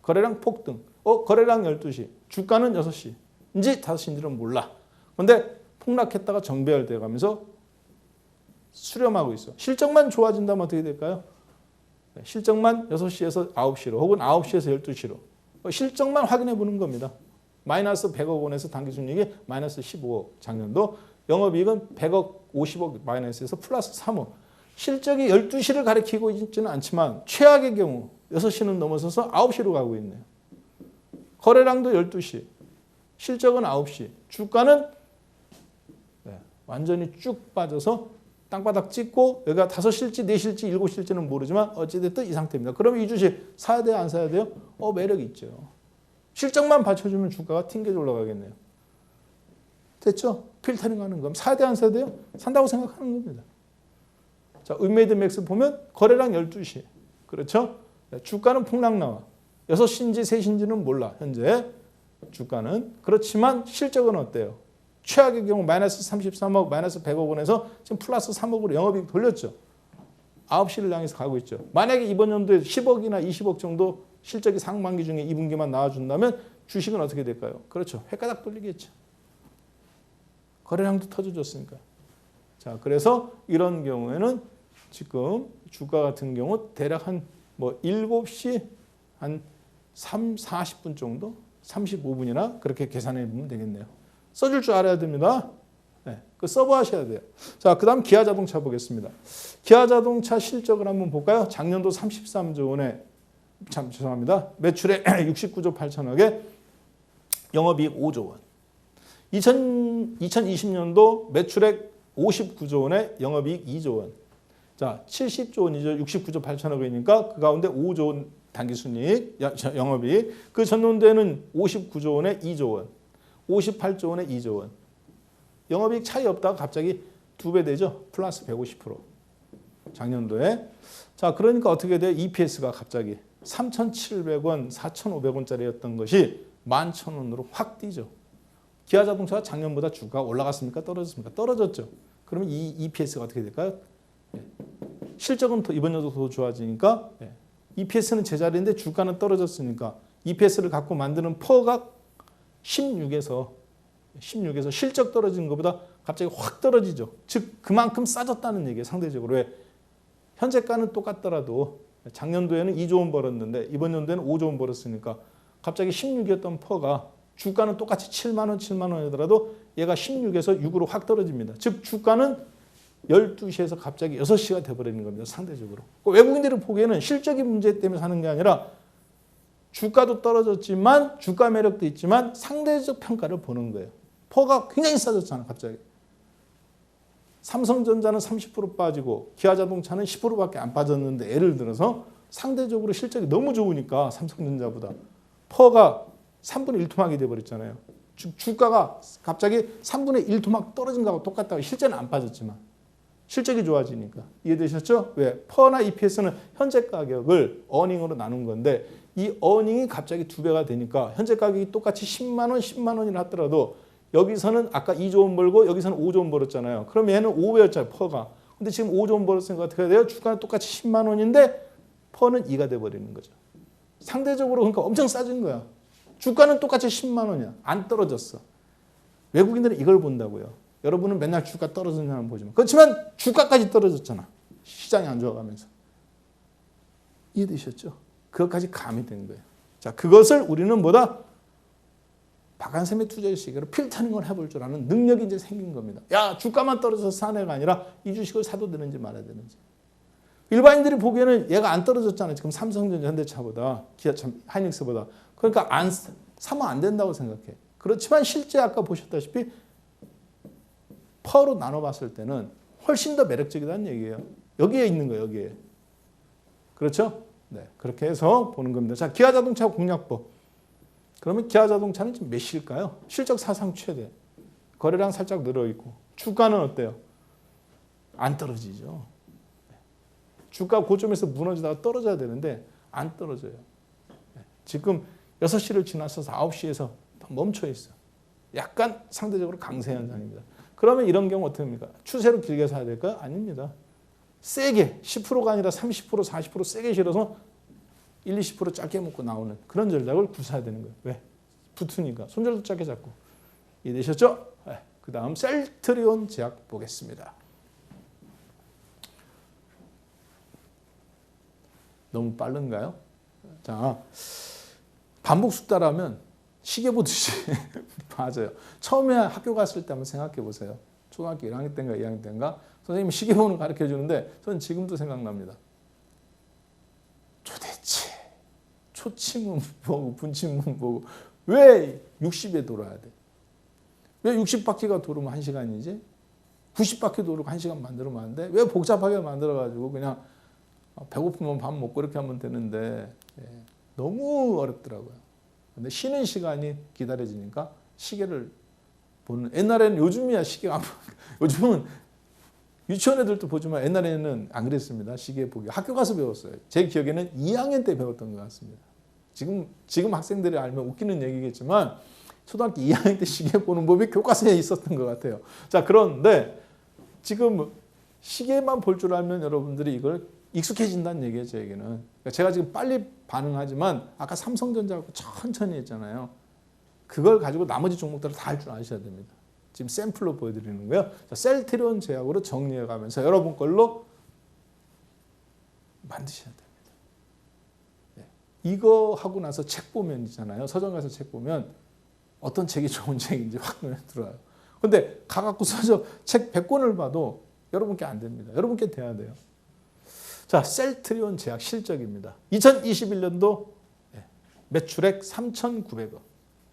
[SPEAKER 1] 거래량 폭등. 거래량 12시, 주가는 6시인지 5시인지는 몰라. 근데 폭락했다가 정배열돼 가면서 수렴하고 있어. 실적만 좋아진다면 어떻게 될까요? 실적만 6시에서 9시로 혹은 9시에서 12시로. 실적만 확인해 보는 겁니다. 마이너스 100억 원에서 당기순이익이 마이너스 15억. 작년도 영업이익은 100억 50억 마이너스에서 플러스 3억. 실적이 12시를 가리키고 있지는 않지만 최악의 경우 6시는 넘어서서 9시로 가고 있네요. 거래량도 12시, 실적은 9시, 주가는 완전히 쭉 빠져서 땅바닥 찍고 여기가 5시일지 4시일지 7시일지는 모르지만 어찌됐든 이 상태입니다. 그럼 이 주식 사야 돼요? 안 사야 돼요? 매력이 있죠. 실적만 받쳐주면 주가가 튕겨져 올라가겠네요. 됐죠? 필터링 하는 거. 사야 돼요? 안 사야 돼요? 산다고 생각하는 겁니다. 자, 윈메이드 맥스 보면 거래량 12시. 그렇죠? 주가는 폭락 나와. 6시인지 3시인지는 몰라. 현재 주가는. 그렇지만 실적은 어때요? 최악의 경우 마이너스 33억, 마이너스 100억 원에서 지금 플러스 3억으로 영업이익 돌렸죠. 9시를 향해서 가고 있죠. 만약에 이번 연도에 10억이나 20억 정도 실적이 상반기 중에 2분기만 나와준다면 주식은 어떻게 될까요? 그렇죠. 횟가닥 돌리겠죠. 거래량도 터져줬으니까. 자, 그래서 이런 경우에는 지금 주가 같은 경우 대략 한 뭐 7시 한 40분 정도? 35분이나 그렇게 계산해 보면 되겠네요. 써줄 줄 알아야 됩니다. 네, 그 서버 하셔야 돼요. 자, 그 다음 기아자동차 보겠습니다. 기아자동차 실적을 한번 볼까요? 작년도 33조 원에, 죄송합니다. 매출에 69조 8천억에 영업이익 5조 원. 2020년도 매출액 59조 원에 영업이익 2조 원. 자, 70조 원이죠. 69조 8천억이니까 그 가운데 5조 원 당기순이익, 영업이익. 그 전년도에는 59조 원에 2조 원. 58조 원에 2조 원. 영업이익 차이 없다가 갑자기 2배 되죠. 플러스 150%. 작년도에. 자, 그러니까 어떻게 돼요? EPS가 갑자기 3,700원, 4,500원짜리였던 것이 11,000원으로 확 뛰죠. 기아자동차가 작년보다 주가가 올라갔습니까? 떨어졌습니까? 떨어졌죠. 그러면 이 EPS가 어떻게 될까요? 실적은 이번 연도 더 좋아지니까 EPS는 제자리인데 주가는 떨어졌으니까 EPS를 갖고 만드는 퍼가 16에서 실적 떨어지는 것보다 갑자기 확 떨어지죠. 즉 그만큼 싸졌다는 얘기예요. 상대적으로. 왜? 현재가는 똑같더라도 작년도에는 2조 원 벌었는데 이번 연도에는 5조 원 벌었으니까 갑자기 16이었던 퍼가 주가는 똑같이 7만 원이더라도 얘가 16에서 6으로 확 떨어집니다. 즉 주가는 12시에서 갑자기 6시가 돼버리는 겁니다. 상대적으로. 외국인들이 보기에는 실적인 문제 때문에 사는 게 아니라 주가도 떨어졌지만 주가 매력도 있지만 상대적 평가를 보는 거예요. 퍼가 굉장히 싸졌잖아 갑자기. 삼성전자는 30% 빠지고 기아자동차는 10%밖에 안 빠졌는데 예를 들어서 상대적으로 실적이 너무 좋으니까 삼성전자보다 퍼가 3분의 1토막이 돼버렸잖아요. 주가가 갑자기 3분의 1토막 떨어진 거하고 똑같다고 실제는 안 빠졌지만 실적이 좋아지니까. 이해되셨죠? 왜? 퍼나 EPS는 현재 가격을 어닝으로 나눈 건데 이 어닝이 갑자기 2배가 되니까 현재 가격이 똑같이 10만 원, 10만 원이라 하더라도 여기서는 아까 2조 원 벌고 여기서는 5조 원 벌었잖아요. 그럼 얘는 5배였잖아요. 퍼가. 근데 지금 5조 원 벌었으니까 어떻게 해야 돼요? 주가는 똑같이 10만 원인데 퍼는 2가 돼버리는 거죠. 상대적으로 그러니까 엄청 싸진 거야. 주가는 똑같이 10만 원이야. 안 떨어졌어. 외국인들은 이걸 본다고요. 여러분은 맨날 주가 떨어졌냐는 보지만. 그렇지만 주가까지 떨어졌잖아. 시장이 안 좋아가면서. 이해되셨죠? 그것까지 가미된 거예요. 자, 그것을 우리는 뭐다? 박한샘의 투자의 시계로 필터링을 해볼 줄 아는 능력이 이제 생긴 겁니다. 야, 주가만 떨어져서 사는 애가 아니라 이 주식을 사도 되는지 말아야 되는지. 일반인들이 보기에는 얘가 안 떨어졌잖아요. 지금 삼성전자, 현대차보다, 하이닉스보다. 그러니까 사면 안 된다고 생각해. 그렇지만 실제 아까 보셨다시피 퍼로 나눠봤을 때는 훨씬 더 매력적이다는 얘기예요. 여기에 있는 거예요. 여기에. 그렇죠? 네, 그렇게 해서 보는 겁니다. 자, 기아자동차 공략법. 그러면 기아자동차는 지금 몇 시일까요? 실적 사상 최대. 거래량 살짝 늘어있고. 주가는 어때요? 안 떨어지죠. 주가 고점에서 무너지다가 떨어져야 되는데 안 떨어져요. 지금 6시를 지나서서 9시에서 멈춰 있어. 약간 상대적으로 강세 현상입니다. 그러면 이런 경우 어떻게 합니까? 추세로 길게 사야 될까요? 아닙니다. 세게 10%가 아니라 30%, 40% 세게 실어서 1, 20% 짧게 먹고 나오는 그런 전략을 구사해야 되는 거예요. 왜? 붙으니까. 손절도 짧게 잡고. 이해되셨죠? 네. 그 다음 셀트리온 제약 보겠습니다. 너무 빠른가요? 자, 반복 숙달하면 시계 보듯이 맞아요. 처음에 학교 갔을 때 한번 생각해 보세요. 초등학교 1학년 때인가 2학년 때인가 선생님이 시계 보는 거 가르쳐 주는데 저는 지금도 생각납니다. 도대체 초침은 보고 분침은 보고 왜 60에 돌아야 돼? 왜 60바퀴가 돌으면 1시간이지? 90바퀴 돌고 1시간 만들면 안 돼? 왜 복잡하게 만들어가지고 그냥 배고프면 밥 먹고 이렇게 하면 되는데 너무 어렵더라고요. 근데 쉬는 시간이 기다려지니까 시계를 보는. 옛날에는 요즘이야 시계가 요즘은 유치원 애들도 보지만 옛날에는 안 그랬습니다. 시계 보기. 학교 가서 배웠어요. 제 기억에는 2학년 때 배웠던 것 같습니다. 지금 학생들이 알면 웃기는 얘기겠지만 초등학교 2학년 때 시계 보는 법이 교과서에 있었던 것 같아요. 자, 그런데 지금 시계만 볼 줄 알면 여러분들이 이걸 익숙해진다는 얘기예요, 제 얘기는. 그러니까 제가 지금 빨리 반응하지만 아까 삼성전자하고 천천히 했잖아요. 그걸 가지고 나머지 종목들을 다 할 줄 아셔야 됩니다. 지금 샘플로 보여드리는 거예요. 자, 셀트리온 제약으로 정리해가면서 여러분 걸로 만드셔야 됩니다. 네. 이거 하고 나서 책 보면 있잖아요. 서점 가서 책 보면 어떤 책이 좋은 책인지 확 눈에 들어와요. 근데 가갖고 서점 책 100권을 봐도 여러분께 안 됩니다. 여러분께 돼야 돼요. 자, 셀트리온 제약 실적입니다. 2021년도 매출액 3,900억,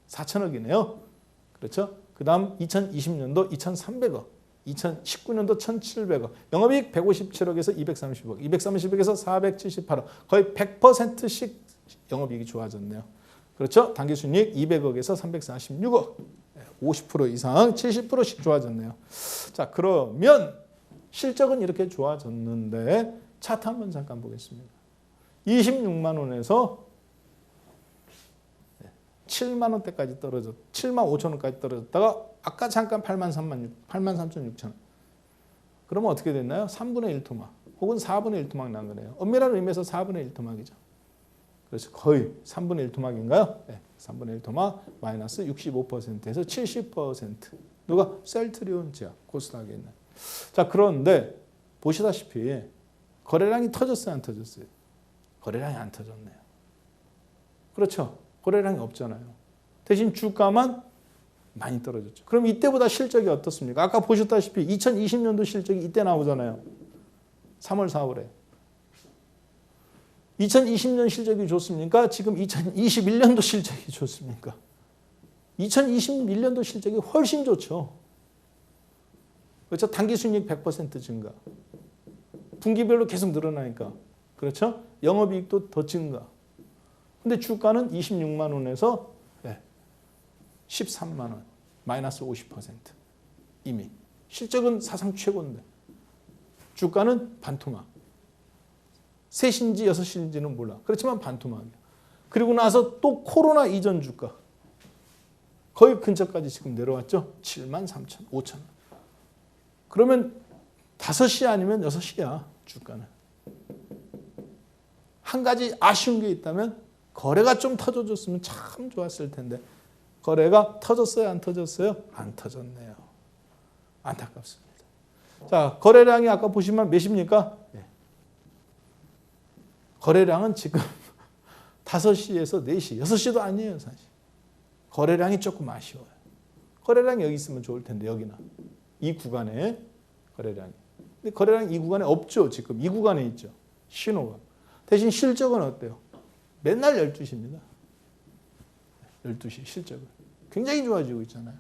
[SPEAKER 1] 4천억이네요. 그렇죠? 그 다음 2020년도 2,300억, 2019년도 1,700억, 영업이익 157억에서 230억, 230억에서 478억, 거의 100%씩 영업이익이 좋아졌네요. 그렇죠? 당기순이익 200억에서 346억, 50% 이상 70%씩 좋아졌네요. 자, 그러면 실적은 이렇게 좋아졌는데 차트 한번 잠깐 보겠습니다. 26만 원에서 7만 원대까지 떨어졌, 7만 5천 원까지 떨어졌다가 아까 잠깐 83,600원. 그러면 어떻게 됐나요? 3분의 1 토막 혹은 4분의 1 토막 난 거네요. 엄밀한 의미에서 4분의 1 토막이죠. 그래서 거의 3분의 1 토막인가요? 네, 3분의 1 토막 마이너스 65%에서 70%. 누가? 셀트리온 제약, 코스닥에 있는. 자, 그런데 보시다시피 거래량이 터졌어요, 안 터졌어요? 거래량이 안 터졌네요. 그렇죠? 거래량이 없잖아요. 대신 주가만 많이 떨어졌죠. 그럼 이때보다 실적이 어떻습니까? 아까 보셨다시피 2020년도 실적이 이때 나오잖아요. 3월, 4월에. 2020년 실적이 좋습니까? 지금 2021년도 실적이 좋습니까? 2021년도 실적이 훨씬 좋죠. 그렇죠? 당기순이익 100% 증가. 분기별로 계속 늘어나니까. 그렇죠? 영업이익도 더 증가. 근데 주가는 26만 원에서 13만 원, 마이너스 50%. 이미. 실적은 사상 최고인데. 주가는 반토막. 3시인지 6시인지는 몰라. 그렇지만 반토막이야. 그리고 나서 또 코로나 이전 주가. 거의 근처까지 지금 내려왔죠. 7만 3천, 5천. 그러면 5시 아니면 6시야. 주가는. 한 가지 아쉬운 게 있다면 거래가 좀 터져줬으면 참 좋았을 텐데 거래가 터졌어요? 안 터졌어요? 안 터졌네요. 안타깝습니다. 자, 거래량이 아까 보시면 몇입니까? 네. 거래량은 지금 5시에서 4시, 6시도 아니에요, 사실. 거래량이 조금 아쉬워요. 거래량이 여기 있으면 좋을 텐데, 여기나. 이 구간에 거래량이. 근데 거래량이 이 구간에 없죠, 지금. 이 구간에 있죠. 신호가. 대신 실적은 어때요? 맨날 12시입니다. 12시 실적은. 굉장히 좋아지고 있잖아요.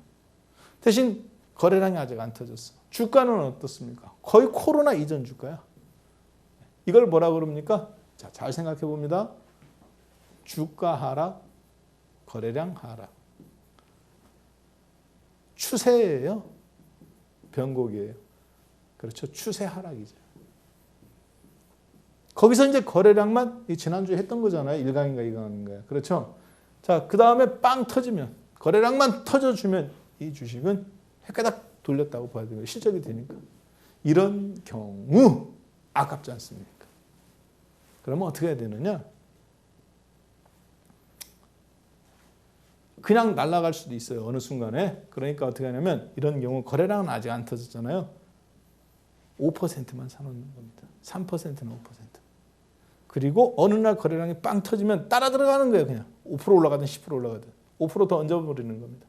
[SPEAKER 1] 대신 거래량이 아직 안 터졌어. 주가는 어떻습니까? 거의 코로나 이전 주가야. 이걸 뭐라 그럽니까? 자, 잘 생각해 봅니다. 주가 하락, 거래량 하락. 추세예요. 변곡이에요. 그렇죠. 추세 하락이죠. 거기서 이제 거래량만 지난주에 했던 거잖아요. 1강인가 2강인가. 그렇죠. 자, 그 다음에 빵 터지면 거래량만 터져주면 이 주식은 헷가닥 돌렸다고 봐야 되는 거예요. 실적이 되니까. 이런 경우 아깝지 않습니까? 그러면 어떻게 해야 되느냐? 그냥 날아갈 수도 있어요. 어느 순간에. 그러니까 어떻게 하냐면 이런 경우 거래량은 아직 안 터졌잖아요. 5%만 사놓는 겁니다. 3%는 5%. 그리고 어느 날 거래량이 빵 터지면 따라 들어가는 거예요. 그냥 5% 올라가든 10% 올라가든 5% 더 얹어버리는 겁니다.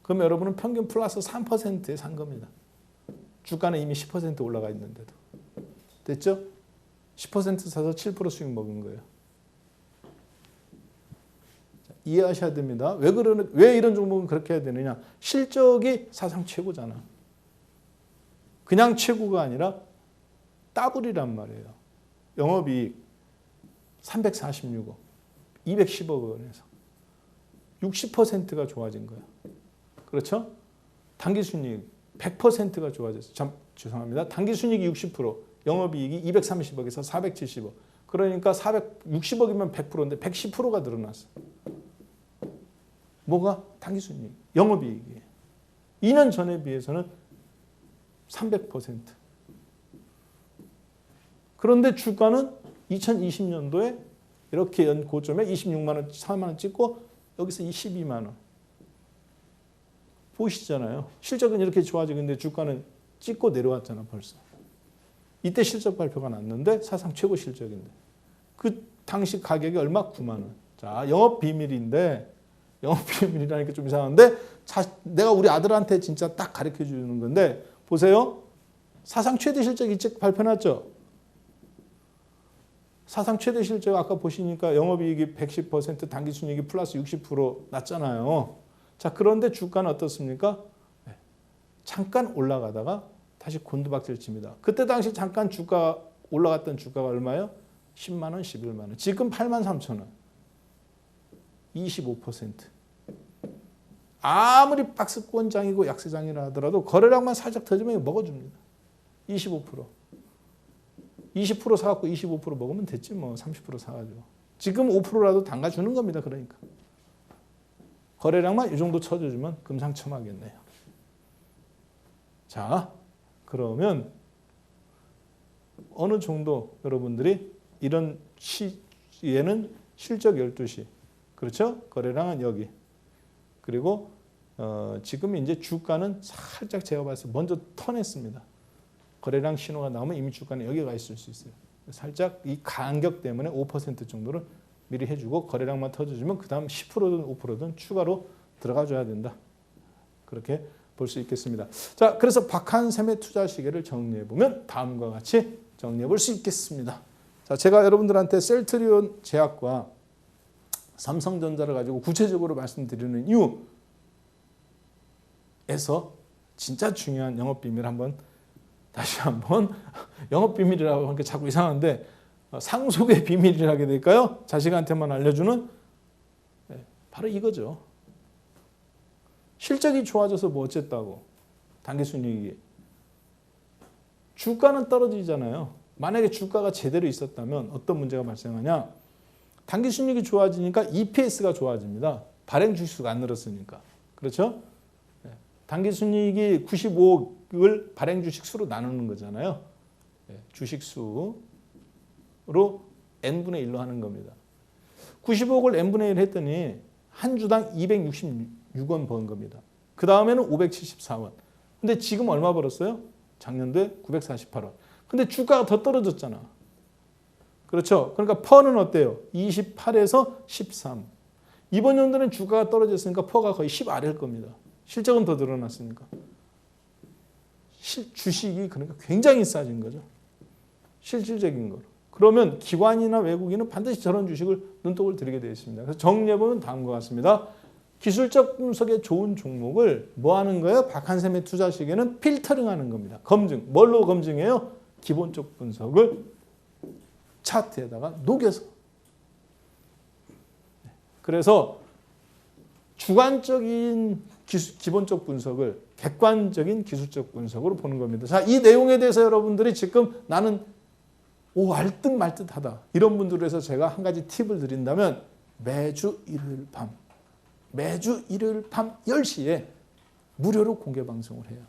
[SPEAKER 1] 그럼 여러분은 평균 플러스 3%에 산 겁니다. 주가는 이미 10% 올라가 있는데도. 됐죠? 10% 사서 7% 수익 먹은 거예요. 자, 이해하셔야 됩니다. 왜 이런 종목은 그렇게 해야 되느냐? 실적이 사상 최고잖아. 그냥 최고가 아니라 더블이란 말이에요. 영업이익 346억, 210억 원에서 60%가 좋아진 거야. 그렇죠? 당기순이익 100%가 좋아졌어요. 죄송합니다. 당기순이익이 60%, 영업이익이 230억에서 470억. 그러니까 460억이면 100%인데 110%가 늘어났어. 뭐가? 당기순이익, 영업이익이에요. 2년 전에 비해서는 300%. 그런데 주가는 2020년도에 이렇게 연 고점에 26만 원, 4만 원 찍고 여기서 12만 원. 보시잖아요. 실적은 이렇게 좋아지는데 주가는 찍고 내려왔잖아 벌써. 이때 실적 발표가 났는데 사상 최고 실적인데 그 당시 가격이 얼마? 9만 원. 자, 영업 비밀인데 영업 비밀이라니까 좀 이상한데 내가 우리 아들한테 진짜 딱 가르쳐 주는 건데 보세요. 사상 최대 실적 이책 발표났죠. 사상 최대 실적 아까 보시니까 영업이익이 110%, 당기순이익이 플러스 60% 났잖아요. 자, 그런데 주가는 어떻습니까? 네. 잠깐 올라가다가 다시 곤두박질 칩니다. 그때 당시 잠깐 주가 올라갔던 주가가 얼마예요? 10만 원, 11만 원. 지금 8만 3천 원. 25%. 아무리 박스권장이고 약세장이라 하더라도 거래량만 살짝 터지면 먹어줍니다. 25%. 20% 사갖고 25% 먹으면 됐지 뭐. 30% 사가지고. 지금 5%라도 담가주는 겁니다. 그러니까. 거래량만 이 정도 쳐줘주면 금상첨화겠네요. 자, 그러면 어느 정도 여러분들이 이런 시에는 실적 12시. 그렇죠? 거래량은 여기. 그리고 지금 이제 주가는 살짝 제가 봤을 때 먼저 턴했습니다. 거래량 신호가 나오면 이미 주가는 여기 가 있을 수 있어요. 살짝 이 간격 때문에 5% 정도를 미리 해주고 거래량만 터져주면 그 다음 10%든 5%든 추가로 들어가줘야 된다. 그렇게 볼 수 있겠습니다. 자, 그래서 박한샘의 투자 시계를 정리해보면 다음과 같이 정리해볼 수 있겠습니다. 자, 제가 여러분들한테 셀트리온 제약과 삼성전자를 가지고 구체적으로 말씀드리는 이유에서 진짜 중요한 영업비밀 다시 한번 영업비밀이라고 하니까 자꾸 이상한데 상속의 비밀이라 하게 될까요? 자식한테만 알려주는 바로 이거죠. 실적이 좋아져서 뭐 어쨌다고. 당기순이익이. 주가는 떨어지잖아요. 만약에 주가가 제대로 있었다면 어떤 문제가 발생하냐. 당기순이익이 좋아지니까 EPS가 좋아집니다. 발행 주식수가 안 늘었으니까. 그렇죠? 당기순이익이 95을 발행 주식수로 나누는 거잖아요. 주식수로 n분의 1로 하는 겁니다. 95억을 n분의 1 했더니 한 주당 266원 번 겁니다. 그 다음에는 574원. 근데 지금 얼마 벌었어요? 작년도에 948원. 근데 주가가 더 떨어졌잖아. 그렇죠? 그러니까 퍼는 어때요? 28에서 13. 이번 연도는 주가가 떨어졌으니까 퍼가 거의 10 아래일 겁니다. 실적은 더 늘어났으니까. 주식이 그러니까 굉장히 싸진 거죠. 실질적인 거로. 그러면 기관이나 외국인은 반드시 저런 주식을 눈독을 들이게 되어 있습니다. 그래서 정리해보면 다음과 같습니다. 기술적 분석에 좋은 종목을 뭐 하는 거예요? 박한샘의 투자 시계는 필터링 하는 겁니다. 검증. 뭘로 검증해요? 기본적 분석을 차트에다가 녹여서. 그래서 주관적인 기본적 분석을 객관적인 기술적 분석으로 보는 겁니다. 자, 이 내용에 대해서 여러분들이 지금 나는 알듯 말듯하다. 이런 분들을 위해서 제가 한 가지 팁을 드린다면 매주 일요일 밤 10시에 무료로 공개 방송을 해요.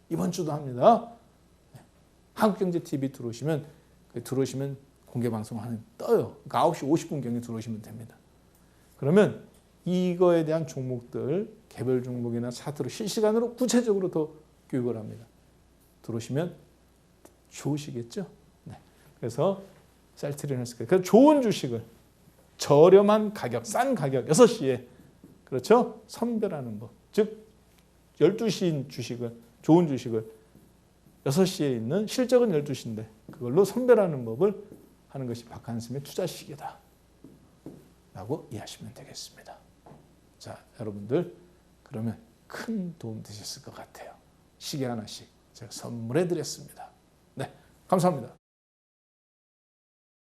[SPEAKER 1] 이번 주도 합니다. 한국경제TV 들어오시면 공개 방송하는 떠요. 그러니까 9시 50분경에 들어오시면 됩니다. 그러면 이거에 대한 종목들 개별 종목이나 차트로 실시간으로 구체적으로 더 교육을 합니다. 들어오시면 좋으시겠죠? 네. 그래서 셀트리온 헬스케어. 그래서 좋은 주식을 저렴한 가격, 싼 가격 6시에 그렇죠? 선별하는 법. 즉 12시인 주식을 좋은 주식을 6시에 있는 실적은 12시인데 그걸로 선별하는 법을 하는 것이 박한샘의 투자 시계다. 라고 이해하시면 되겠습니다. 자, 여러분들 그러면 큰 도움 되셨을 것 같아요. 시계 하나씩 제가 선물해 드렸습니다. 네, 감사합니다.